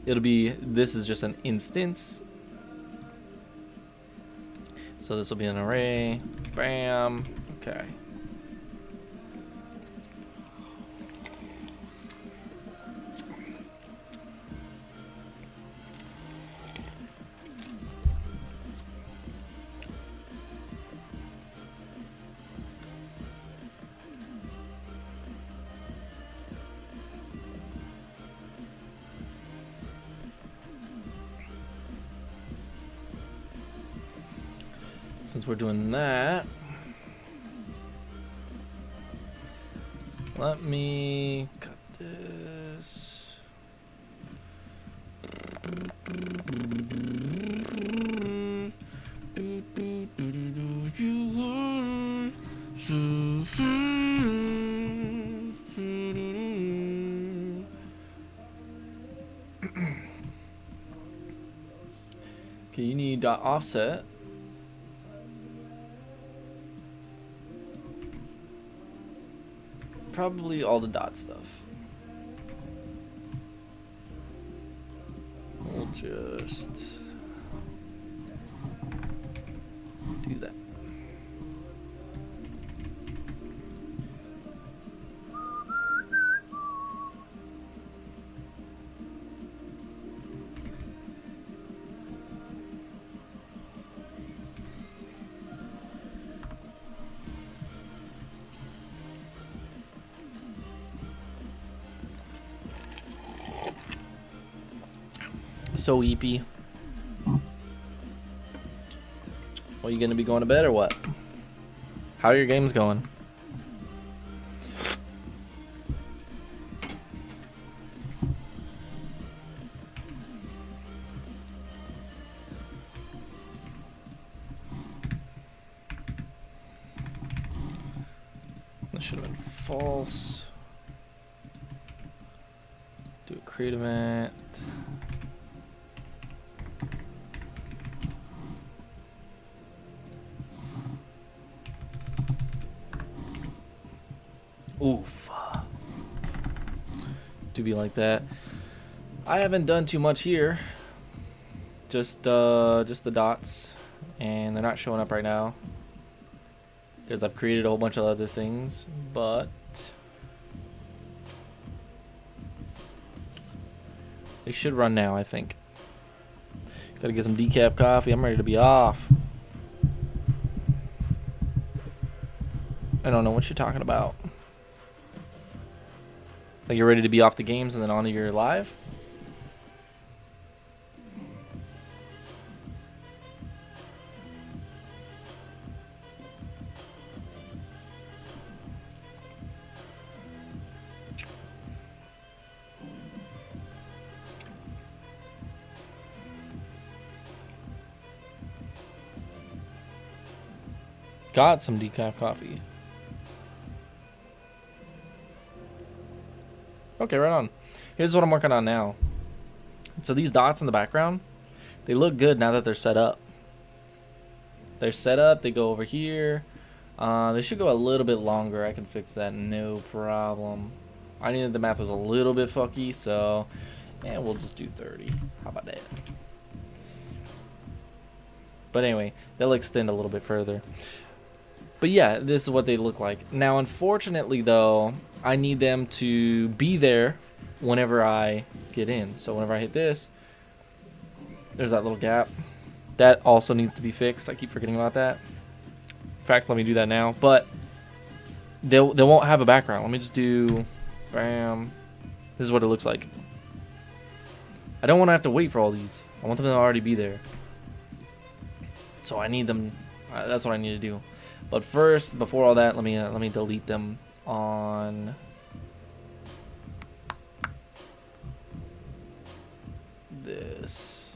[SPEAKER 1] it'll be, this is just an instance. So this will be an array. Bam. Okay. Since we're doing that, let me cut this. Okay, you need dot offset. Probably all the dot stuff. We'll just do that. So eepy. Well, you gonna be going to bed or what? How are your games going? That should have been false. Do a create event. Oof. Do be like that. I haven't done too much here. Just the dots, and they're not showing up right now because I've created a whole bunch of other things, but they should run now, I think. Gotta get some decaf coffee. I'm ready to be off. I don't know what you're talking about. Like you're ready to be off the games and then onto your live? Got some decaf coffee. Okay, right on. Here's what I'm working on now. So these dots in the background, they look good now that they're set up. They're set up, they go over here. They should go a little bit longer. I can fix that, no problem. I knew that the math was a little bit fucky, so yeah, we'll just do 30. How about that? But anyway, they'll extend a little bit further. But yeah, this is what they look like. Now, unfortunately, though, I need them to be there whenever I get in. So whenever I hit this, there's that little gap. That also needs to be fixed. I keep forgetting about that. In fact, let me do that now. But they won't have a background. Let me just do, bam. This is what it looks like. I don't want to have to wait for all these. I want them to already be there. So I need them. That's what I need to do. But first, before all that, let me delete them on this.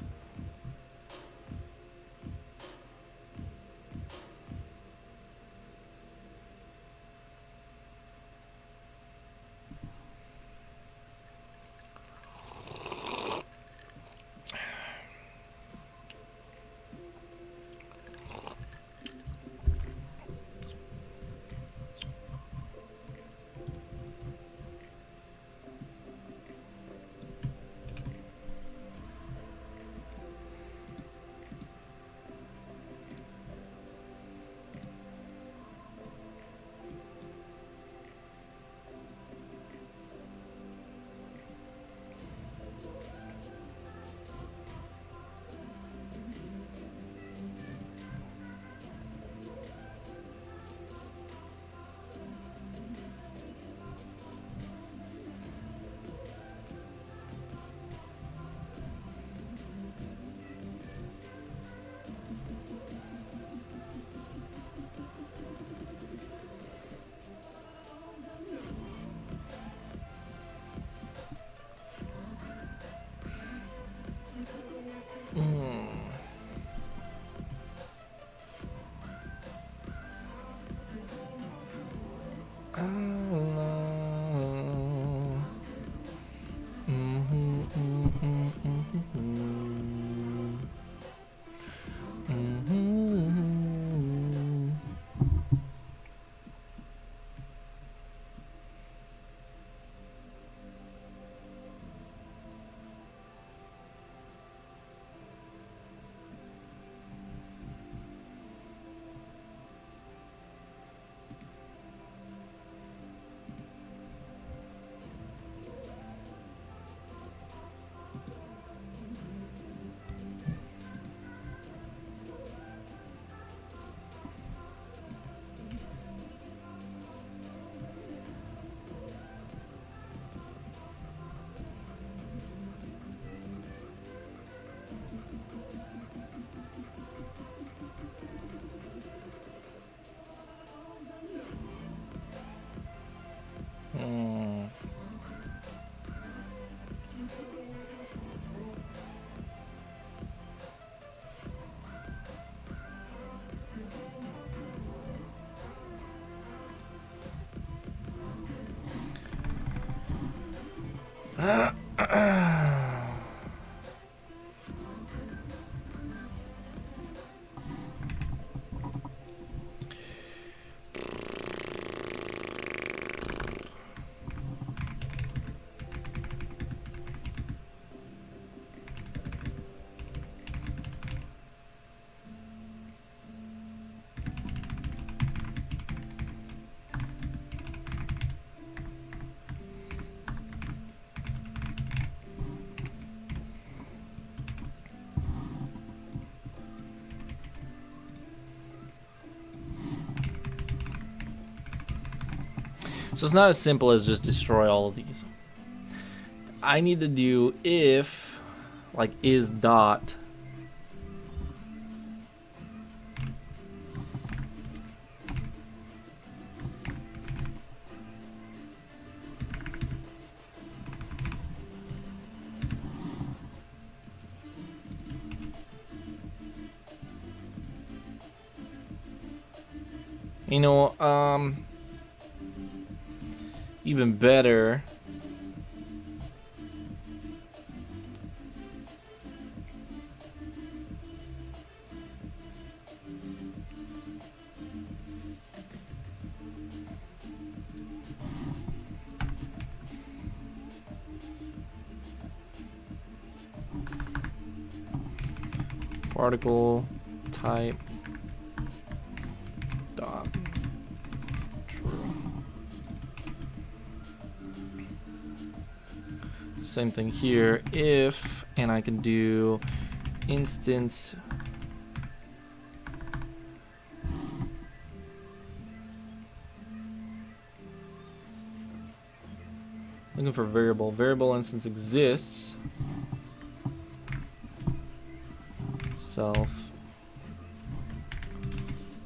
[SPEAKER 1] So it's not as simple as just destroy all of these. I need to do if, like, is dot. You know, even better. Particle type dot true. Same thing here. If, and I can do instance looking for variable instance exists, self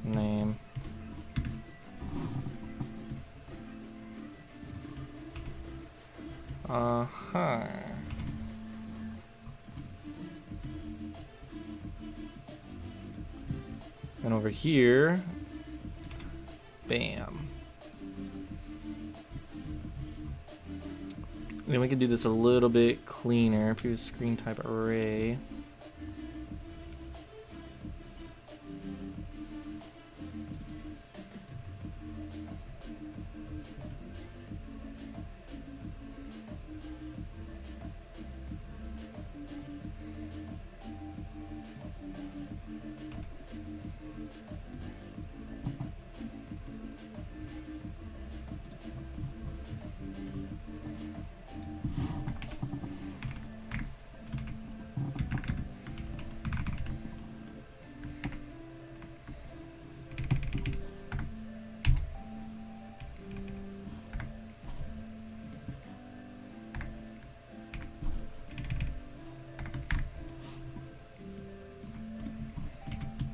[SPEAKER 1] name and over here, bam. Then we can do this a little bit cleaner. If we use screen type array.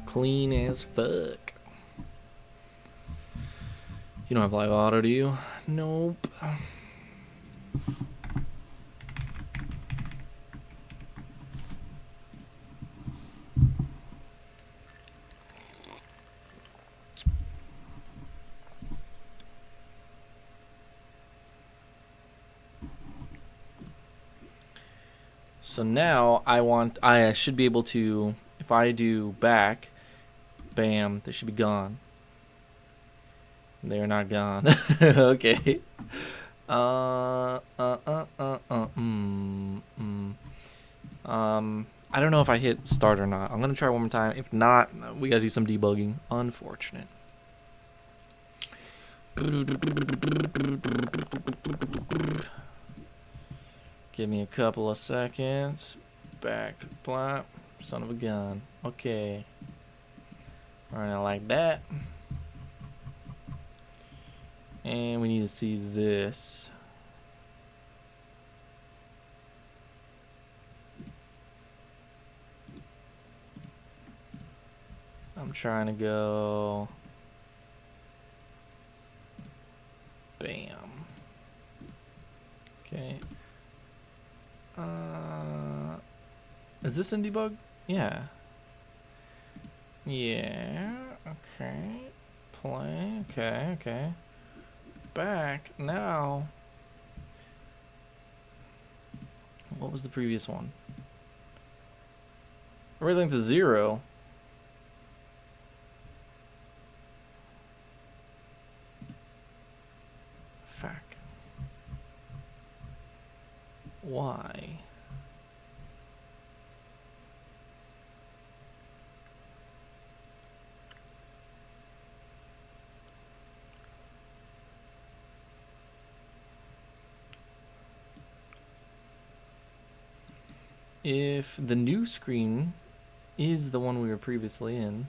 [SPEAKER 1] Clean as fuck. You don't have live auto, do you? Nope. So now I should be able to, if I do back, bam, they should be gone. They're not gone. Okay. I don't know if I hit start or not. I'm gonna try one more time. If not, we gotta do some debugging. Unfortunate. Give me a couple of seconds. Back, plop. Son of a gun. Okay. Alright, I like that. And we need to see this. I'm trying to go. Bam. Okay. Is this in debug? Yeah. Yeah. Okay. Play. Okay. Okay. Back now. What was the previous one? Array length is 0. Fuck. Why? If the new screen is the one we were previously in.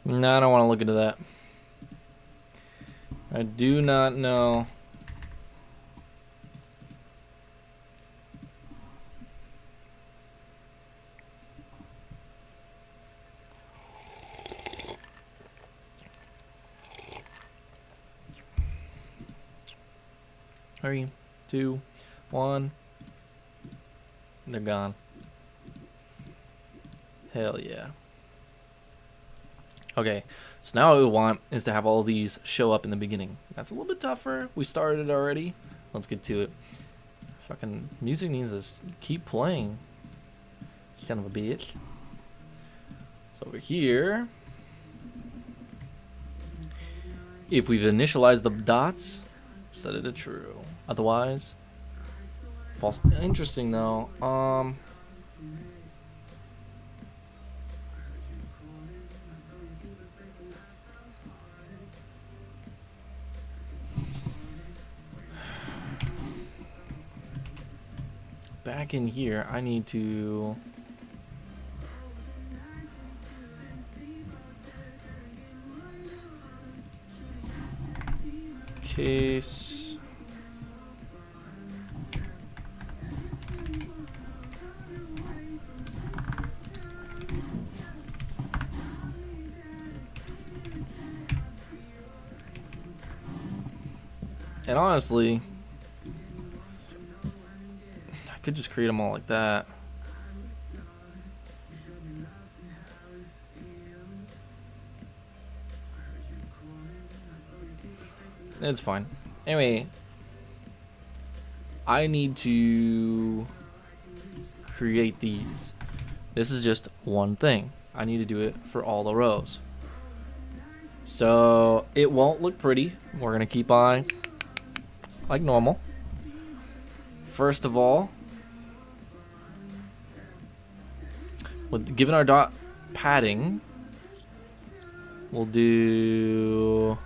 [SPEAKER 1] No, I don't want to look into that. I do not know. Three, two, one. They're gone. Hell yeah. Okay, so now what we want is to have all these show up in the beginning. That's a little bit tougher. We started already. Let's get to it. Fucking music needs to keep playing. Son of a bitch. So over here, if we've initialized the dots, set it to true. Otherwise, false. Interesting though. Back in here, I need to case and honestly I could just create them all like that. It's fine. Anyway, I need to create these. This is just one thing. I need to do it for all the rows. So it won't look pretty. We're gonna keep on like normal. First of all, with given our dot padding, we'll do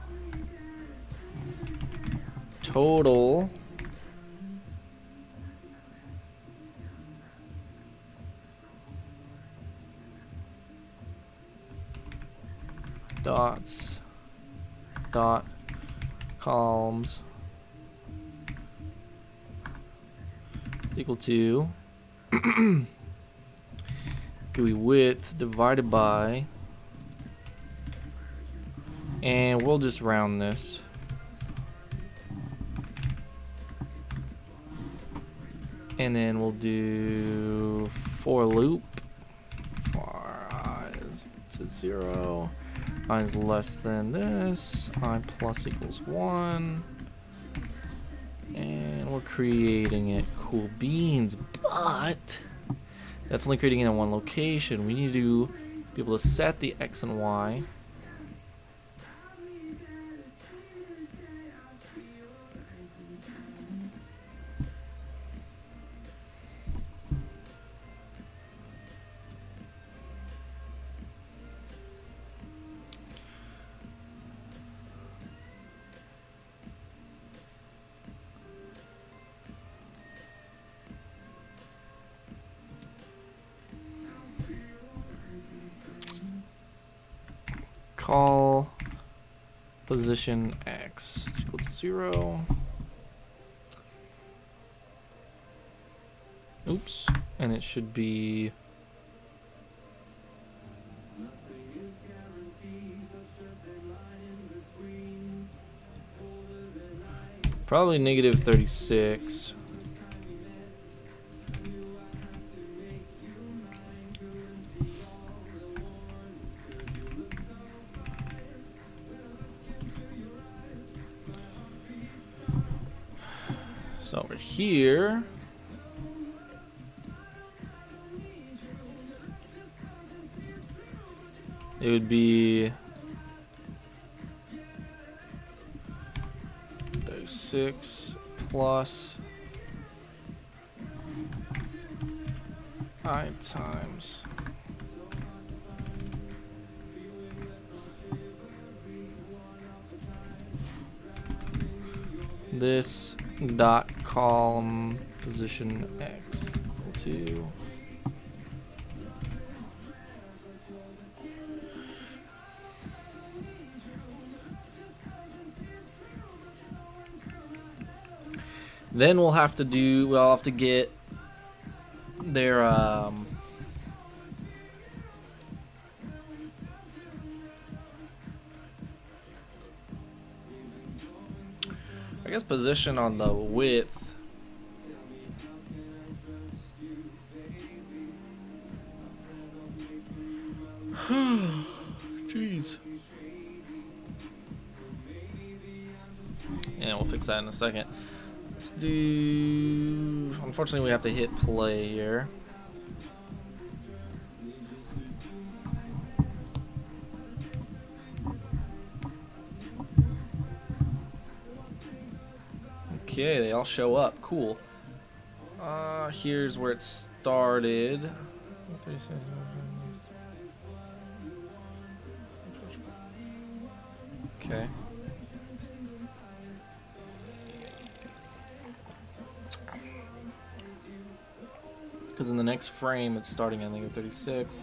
[SPEAKER 1] total dots dot columns is equal to GUI width divided by, and we'll just round this And then we'll do for loop. For I is to 0. I is less than this. I plus equals 1. And we're creating it. Cool beans. But that's only creating it in one location. We need to be able to set the X and Y. Call position X is equal to 0. Oops, and it should be probably negative 36. So over here, it would be 36 plus I times this dot column position X equal to then we'll have to get their I guess position on the width. Jeez. Yeah, we'll fix that in a second. Let's do. Unfortunately, we have to hit play here. Okay, they all show up. Cool. Here's where it started. Okay. Because in the next frame, it's starting at negative 36.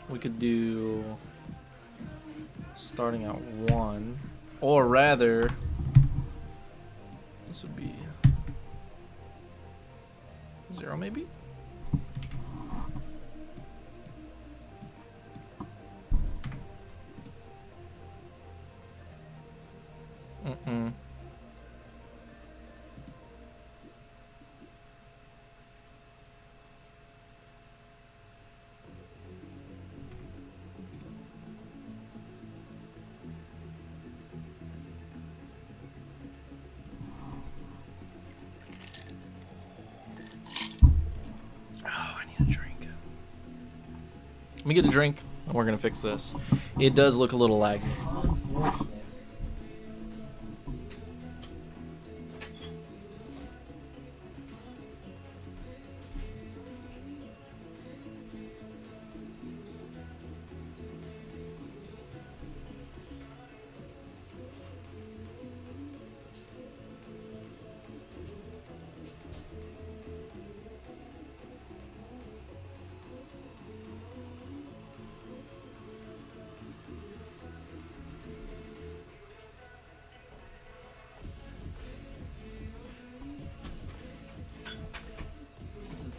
[SPEAKER 1] We could do starting at 1, or rather, this would be 0 maybe? Mm-mm. Let me get a drink, and we're going to fix this. It does look a little laggy.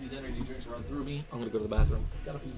[SPEAKER 1] These energy drinks run through me. I'm gonna go to the bathroom. Gotta pee.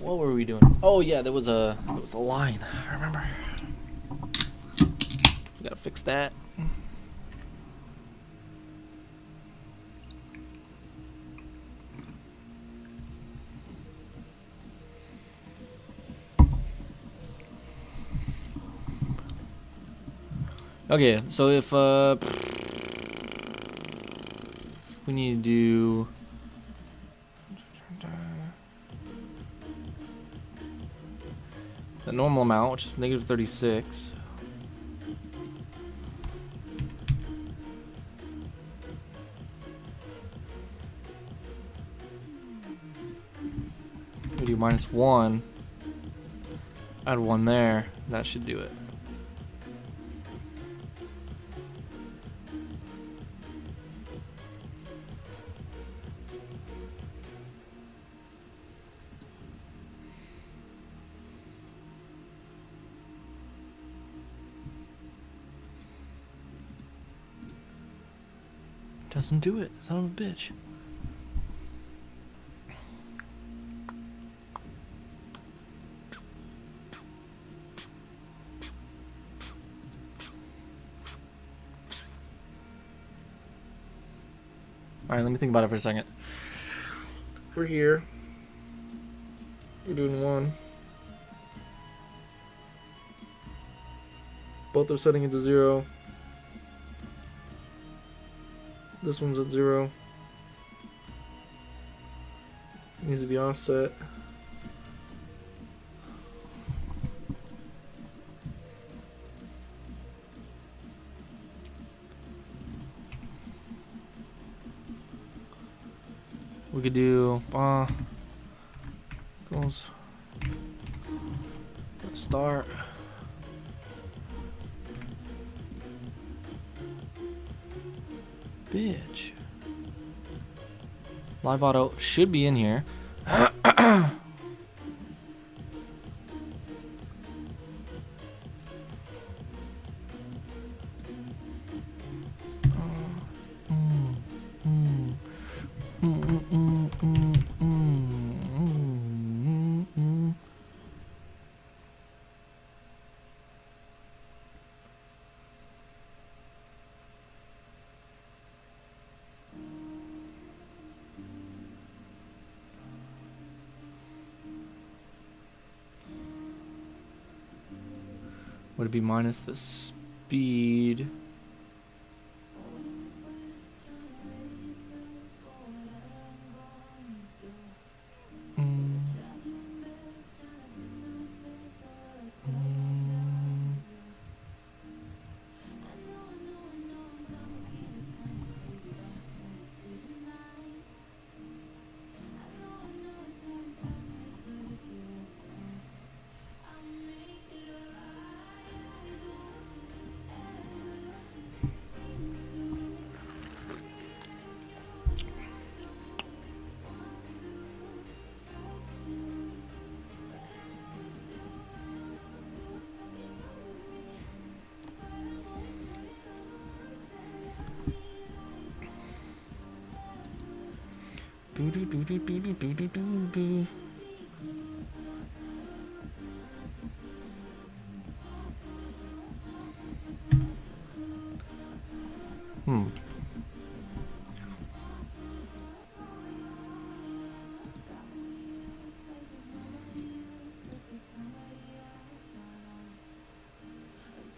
[SPEAKER 1] What were we doing? Oh yeah, there was a line. I remember. We gotta fix that. Okay, so if we need to do the normal amount, which is negative 36. We do -1. Add 1 there. That should do it. Doesn't do it, son of a bitch. Alright, let me think about it for a second. We're here. We're doing 1. Both are setting it to 0. This one's at 0. It needs to be offset. We could do goes start. Bitch. Live auto should be in here. Would it be minus the speed?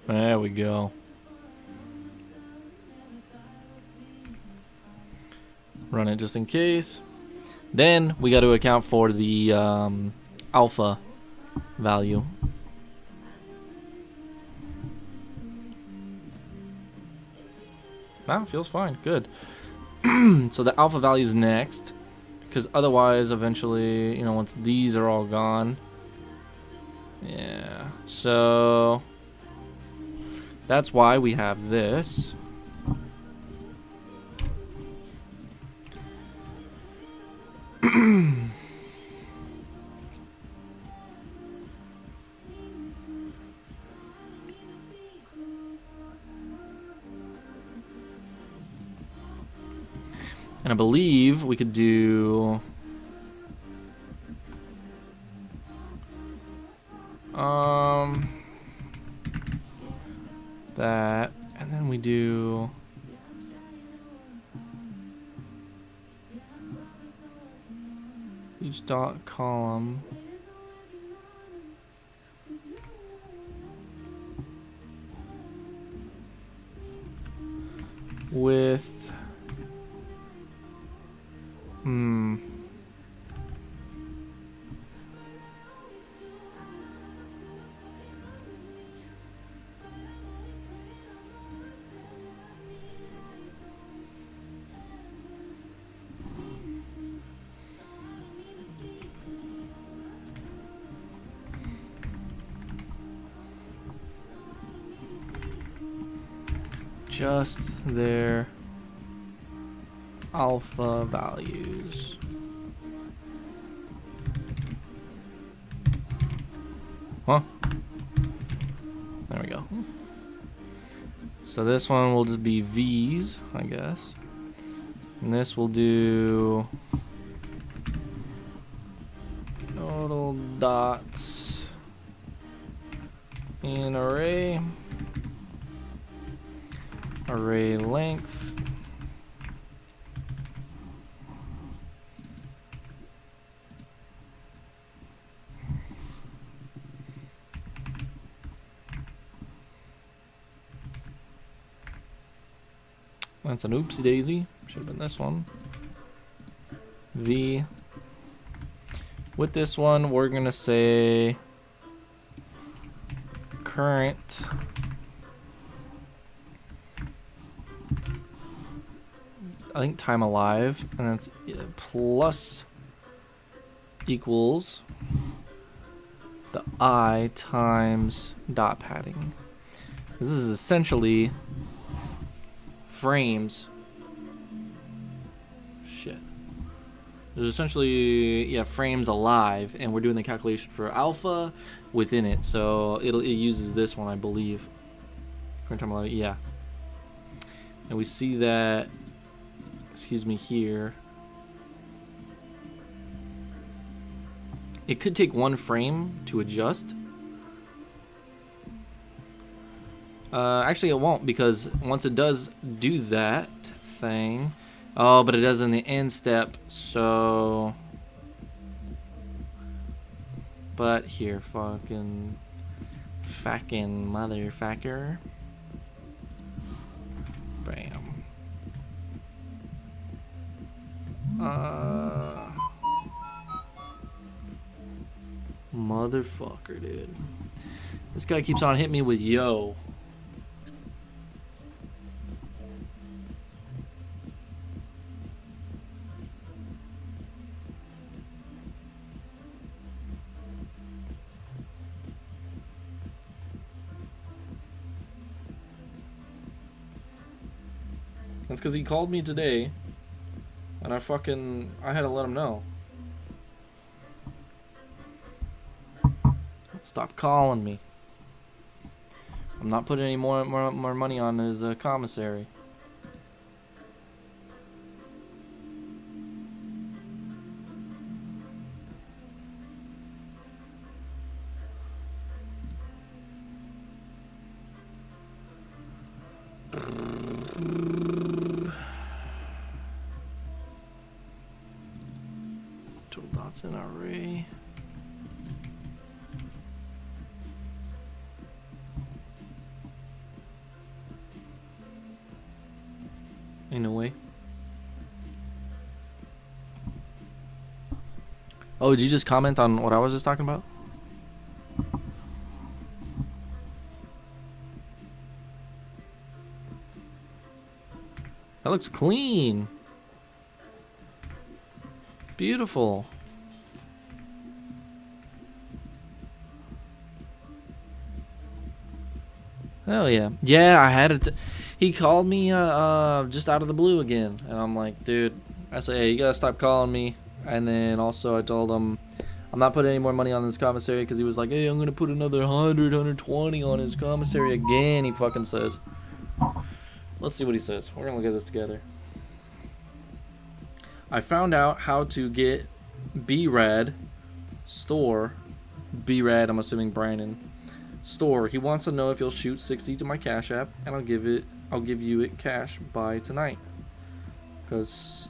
[SPEAKER 1] There we go. Run it just in case. Then we got to account for the alpha value. Nah, feels fine. Good. So the alpha value is next, because otherwise, eventually, you know, once these are all gone, yeah. So that's why we have this. And I believe we could do That, and then we do each dot column with just their alpha values. Huh? There we go. So this one will just be V's, I guess. And this will do total dots in array, array length, that's an oopsie daisy. Should have been this one. V. With this one, we're gonna say current I think time alive, and that's plus equals the I times dot padding. This is essentially frames. Shit. There's essentially, yeah, frames alive, and we're doing the calculation for alpha within it. So it uses this one, I believe. Current time alive, yeah. And we see that, excuse me, here. It could take one frame to adjust. Actually, it won't, because once it does do that thing, oh, but it does in the end step, so. But here, fucking motherfucker. Bam. Motherfucker, dude. This guy keeps on hitting me with yo. That's because he called me today, and I had to let him know. Stop calling me. I'm not putting any more money on his commissary. Total dots in array. In a way. Oh, did you just comment on what I was just talking about? That looks clean. Beautiful. Hell yeah. Yeah, I had it. He called me just out of the blue again. And I'm like, dude, I said, hey, you gotta stop calling me. And then also I told him I'm not putting any more money on this commissary, because he was like, hey, I'm gonna put another 120 on his commissary again, he fucking says. Let's see what he says. We're gonna look at this together. I found out how to get BRAD store B-Rad, I'm assuming Brandon. Store, he wants to know if you'll shoot 60 to my Cash App, and I'll give you it cash by tonight. Because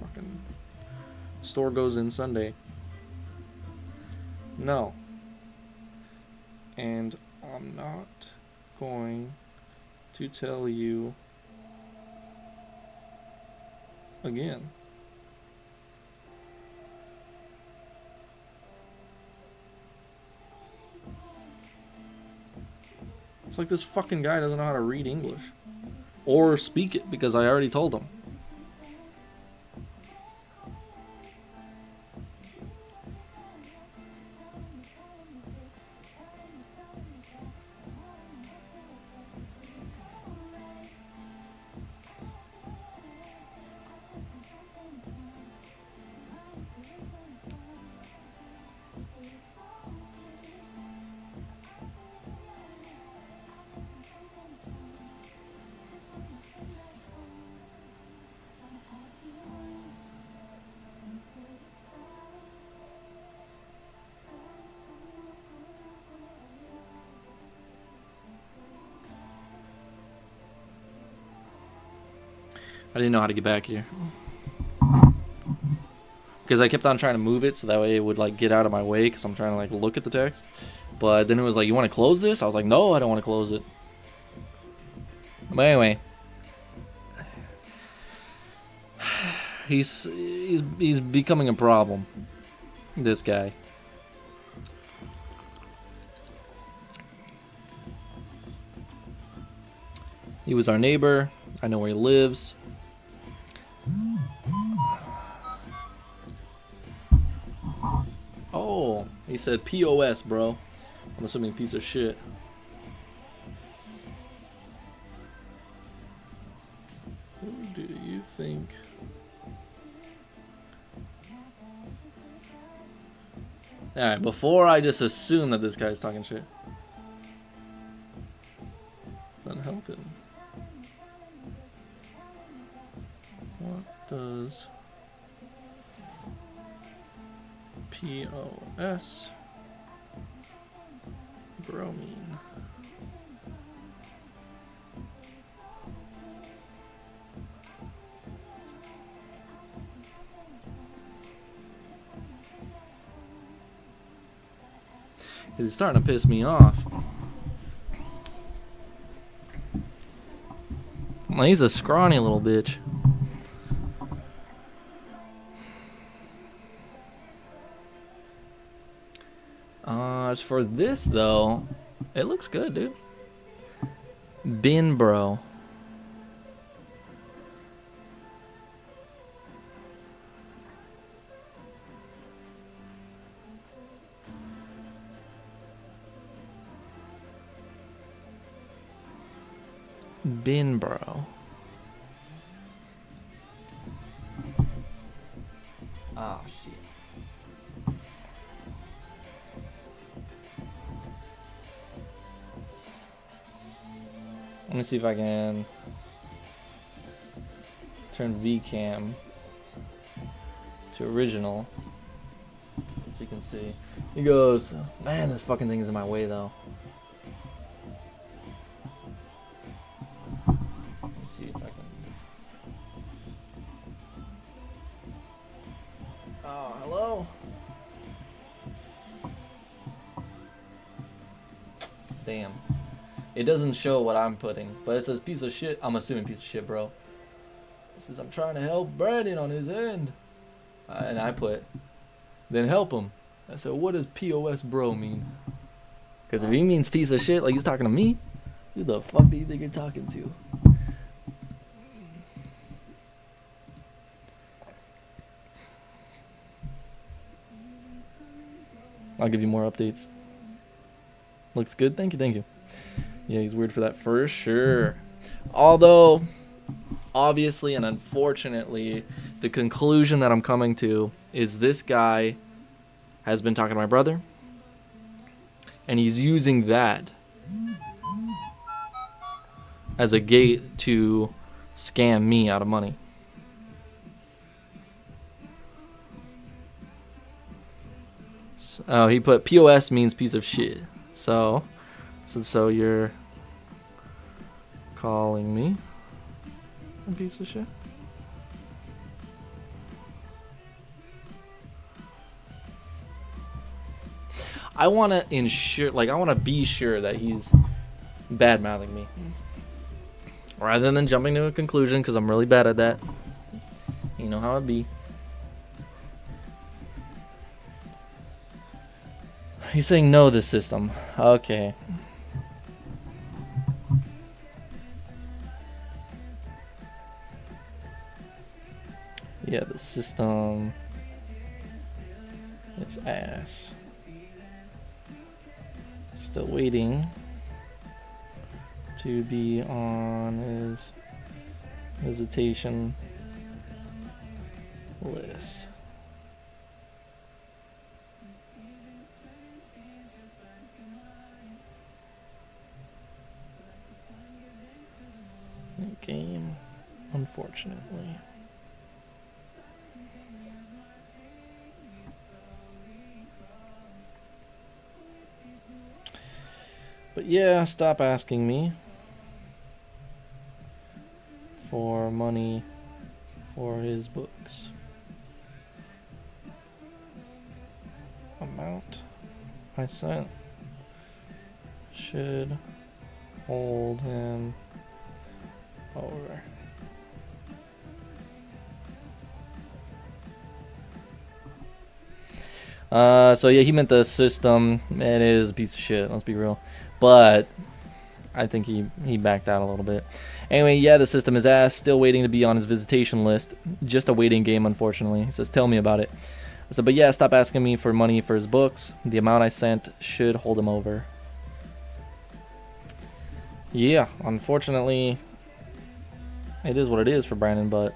[SPEAKER 1] fucking store goes in Sunday. No. And I'm not going to tell you again. It's like this fucking guy doesn't know how to read English. Or speak it, because I already told him. I didn't know how to get back here. Because I kept on trying to move it so that way it would like get out of my way because I'm trying to like look at the text. But then it was like, you want to close this? I was like, no, I don't want to close it. But anyway. He's becoming a problem. This guy. He was our neighbor. I know where he lives. Oh, he said POS, bro. I'm assuming piece of shit. Who do you think? Alright, before I just assume that this guy's talking shit, then help him. What does POS bro mean? He's starting to piss me off. Well, he's a scrawny little bitch. As for this, though, it looks good, dude. Bin bro. Bin bro. Oh, shit. Let me see if I can turn VCam to original, as you can see. He goes, man, this fucking thing is in my way, though. Let me see if I can. Oh, hello? Damn. It doesn't show what I'm putting, but it says piece of shit. I'm assuming piece of shit, bro. It says I'm trying to help Brandon on his end. And I put, then help him. I said, what does POS bro mean? Because if he means piece of shit, like he's talking to me, who the fuck do you think you're talking to? I'll give you more updates. Looks good. Thank you. Thank you. Yeah, he's weird for that for sure. Although, obviously and unfortunately, the conclusion that I'm coming to is this guy has been talking to my brother, and he's using that as a gate to scam me out of money. POS. Oh, he put POS means piece of shit. So you're calling me a piece of shit? I want to ensure, like, I want to be sure that he's bad-mouthing me. Rather than jumping to a conclusion, because I'm really bad at that. You know how it be. He's saying no, this system. Okay. Yeah, the system is ass. Still waiting to be on his visitation list. Game, unfortunately. But yeah, stop asking me for money for his books. Amount I sent should hold him over. So yeah, he meant the system. It is a piece of shit, let's be real. But I think he backed out a little bit. Anyway, yeah, the system is ass. Still waiting to be on his visitation list. Just a waiting game, unfortunately. He says, tell me about it. I said, but yeah, stop asking me for money for his books. The amount I sent should hold him over. Yeah, unfortunately, it is what it is for Brandon, but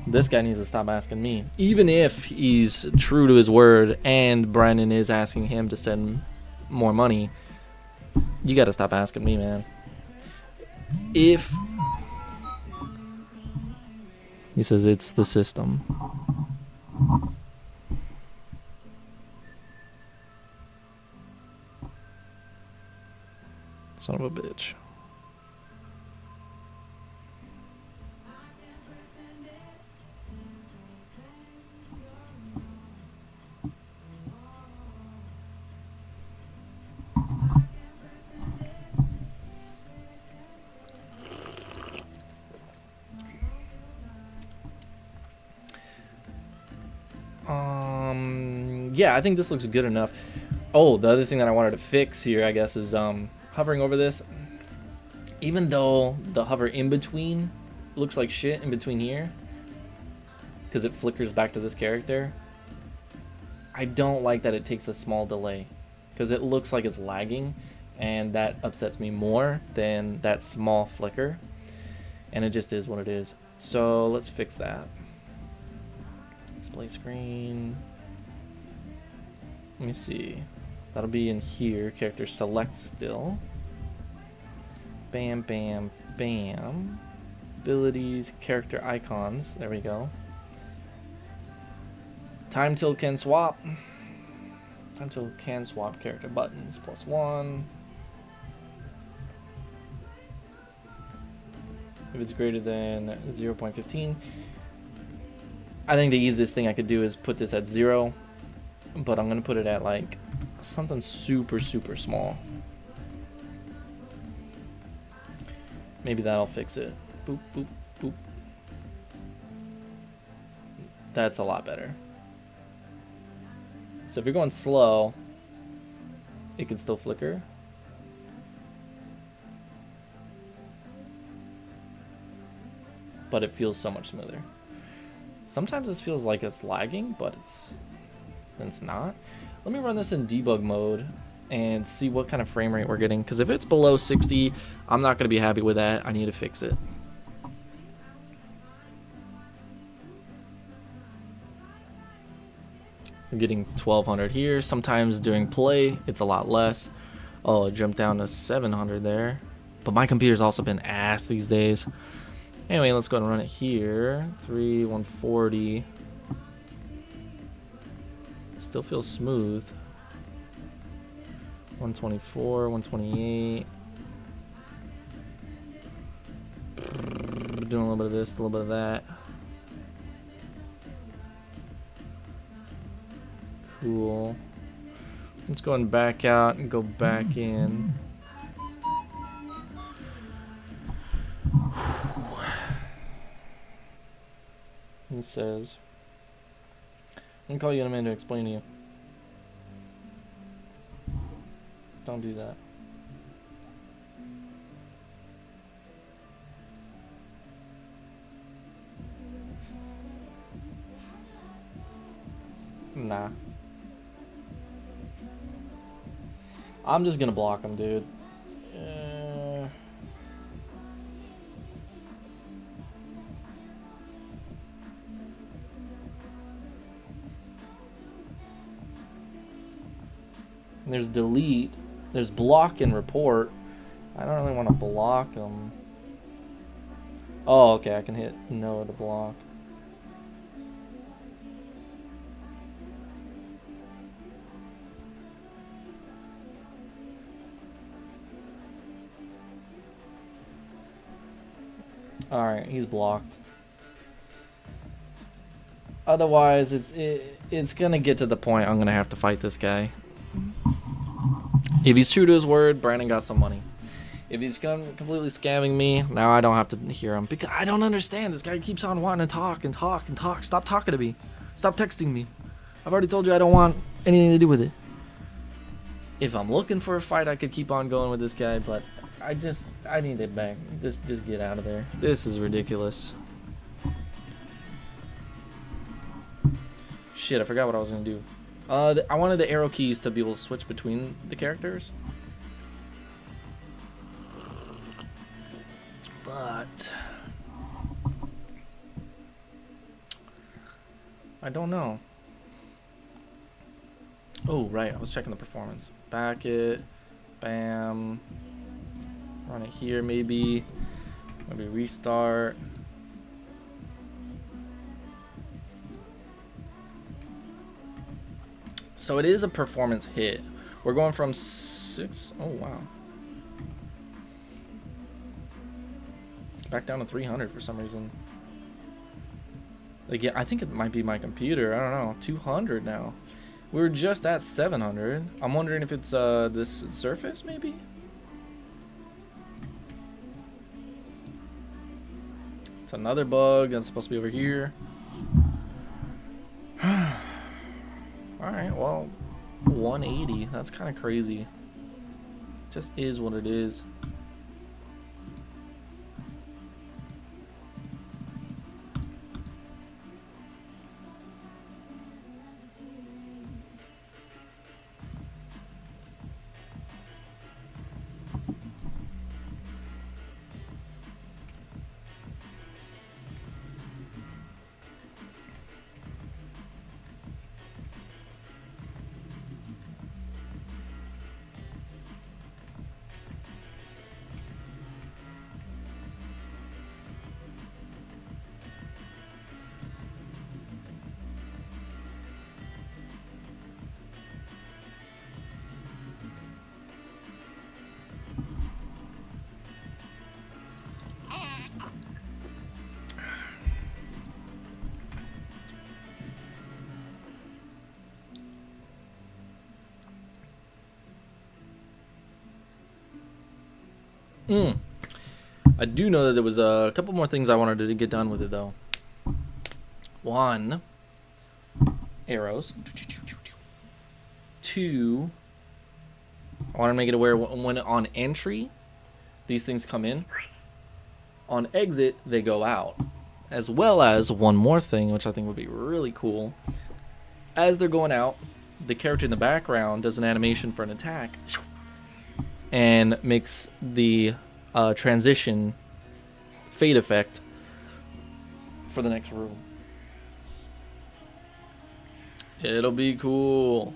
[SPEAKER 1] this guy needs to stop asking me. Even if he's true to his word and Brandon is asking him to send more money, you gotta stop asking me, man. If he says it's the system. Son of a bitch. Yeah, I think this looks good enough. Oh, the other thing that I wanted to fix here, I guess, is hovering over this. Even though the hover in between looks like shit in between here, because it flickers back to this character, I don't like that it takes a small delay, because it looks like it's lagging, and that upsets me more than that small flicker, and it just is what it is. So let's fix that. Display screen. Let me see. That'll be in here. Character select still. Bam, bam, bam. Abilities, character icons. There we go. Time till can swap. Time till can swap character buttons. +1. If it's greater than 0.15. I think the easiest thing I could do is put this at 0. But I'm going to put it at like something super, super small. Maybe that'll fix it. Boop, boop, boop. That's a lot better. So if you're going slow, it can still flicker. But it feels so much smoother. Sometimes this feels like it's lagging, but it's not. Let me run this in debug mode and see what kind of frame rate we're getting, because if it's below 60, I'm not going to be happy with that. I need to fix it. I'm getting 1200 here. Sometimes during play it's a lot less. Oh, it jumped down to 700 there, but my computer's also been ass these days. Anyway, let's go ahead and run it here. 140. Still feels smooth. 124, 128. Doing a little bit of this, a little bit of that. Cool. Let's go and back out and go back in. It says, I can call you in a minute to explain to you. Don't do that. Nah. I'm just gonna block him, dude. There's delete. There's block and report. I don't really want to block him. Oh, okay. I can hit no to block. Alright, he's blocked. Otherwise, it's gonna get to the point I'm gonna have to fight this guy. If he's true to his word, Brandon got some money. If he's completely scamming me, now I don't have to hear him. Because I don't understand. This guy keeps on wanting to talk and talk and talk. Stop talking to me. Stop texting me. I've already told you I don't want anything to do with it. If I'm looking for a fight, I could keep on going with this guy, but I need it back. Just get out of there. This is ridiculous. Shit, I forgot what I was gonna do. I wanted the arrow keys to be able to switch between the characters. But I don't know. Oh, right. I was checking the performance. Back it. Bam. Run it here, maybe. Maybe restart. So it is a performance hit. We're going from 6. Oh, wow. Back down to 300 for some reason. Again, I think it might be my computer. I don't know. 200 now. We were just at 700. I'm wondering if it's this surface, maybe? It's another bug that's supposed to be over here. Alright, well, 180. That's kind of crazy. Just is what it is. I do know that there was a couple more things I wanted to get done with it, though. 1, arrows. 2, I want to make it aware when on entry, these things come in. On exit, they go out. As well as one more thing, which I think would be really cool. As they're going out, the character in the background does an animation for an attack and makes the transition fade effect for the next room. It'll be cool.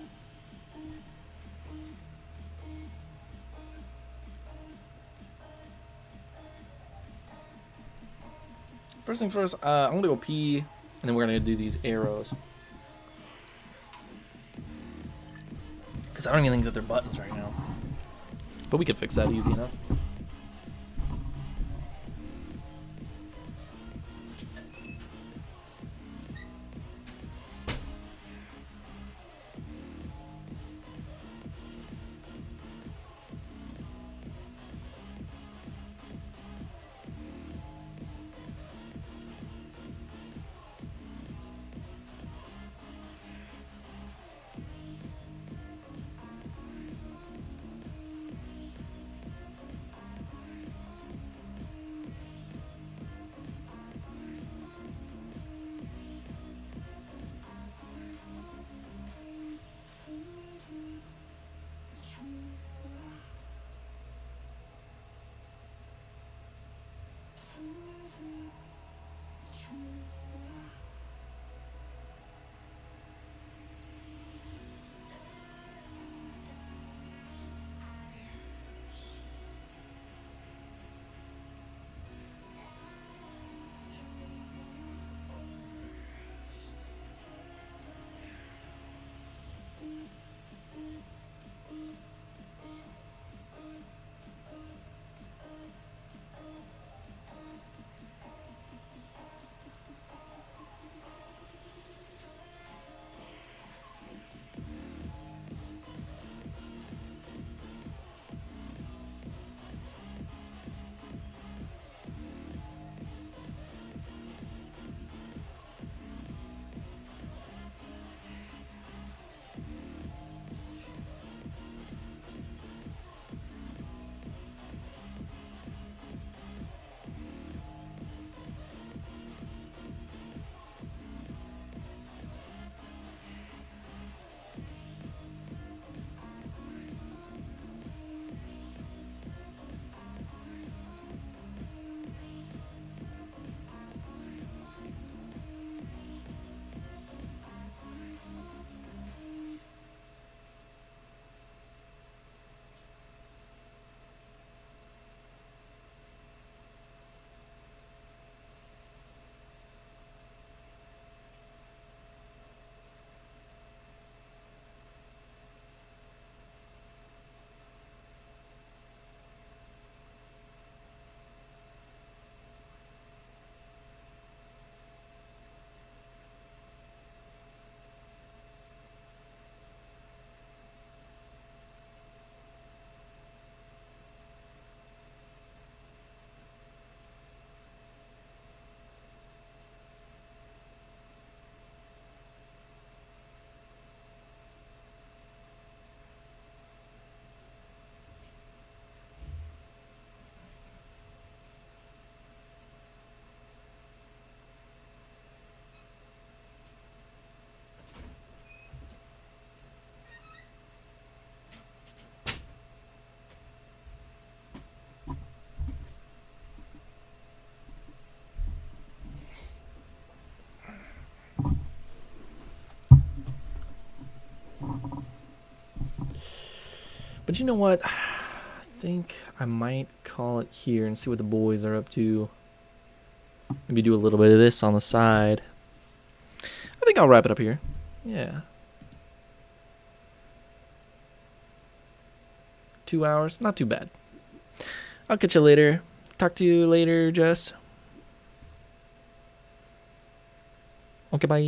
[SPEAKER 1] First thing first, I'm gonna go pee, and then we're gonna do these arrows. Because I don't even think that they're buttons right now. But we could fix that easy enough. But you know what? I think I might call it here and see what the boys are up to. Maybe do a little bit of this on the side. I think I'll wrap it up here. Yeah. 2 hours. Not too bad. I'll catch you later. Talk to you later, Jess. Okay, bye.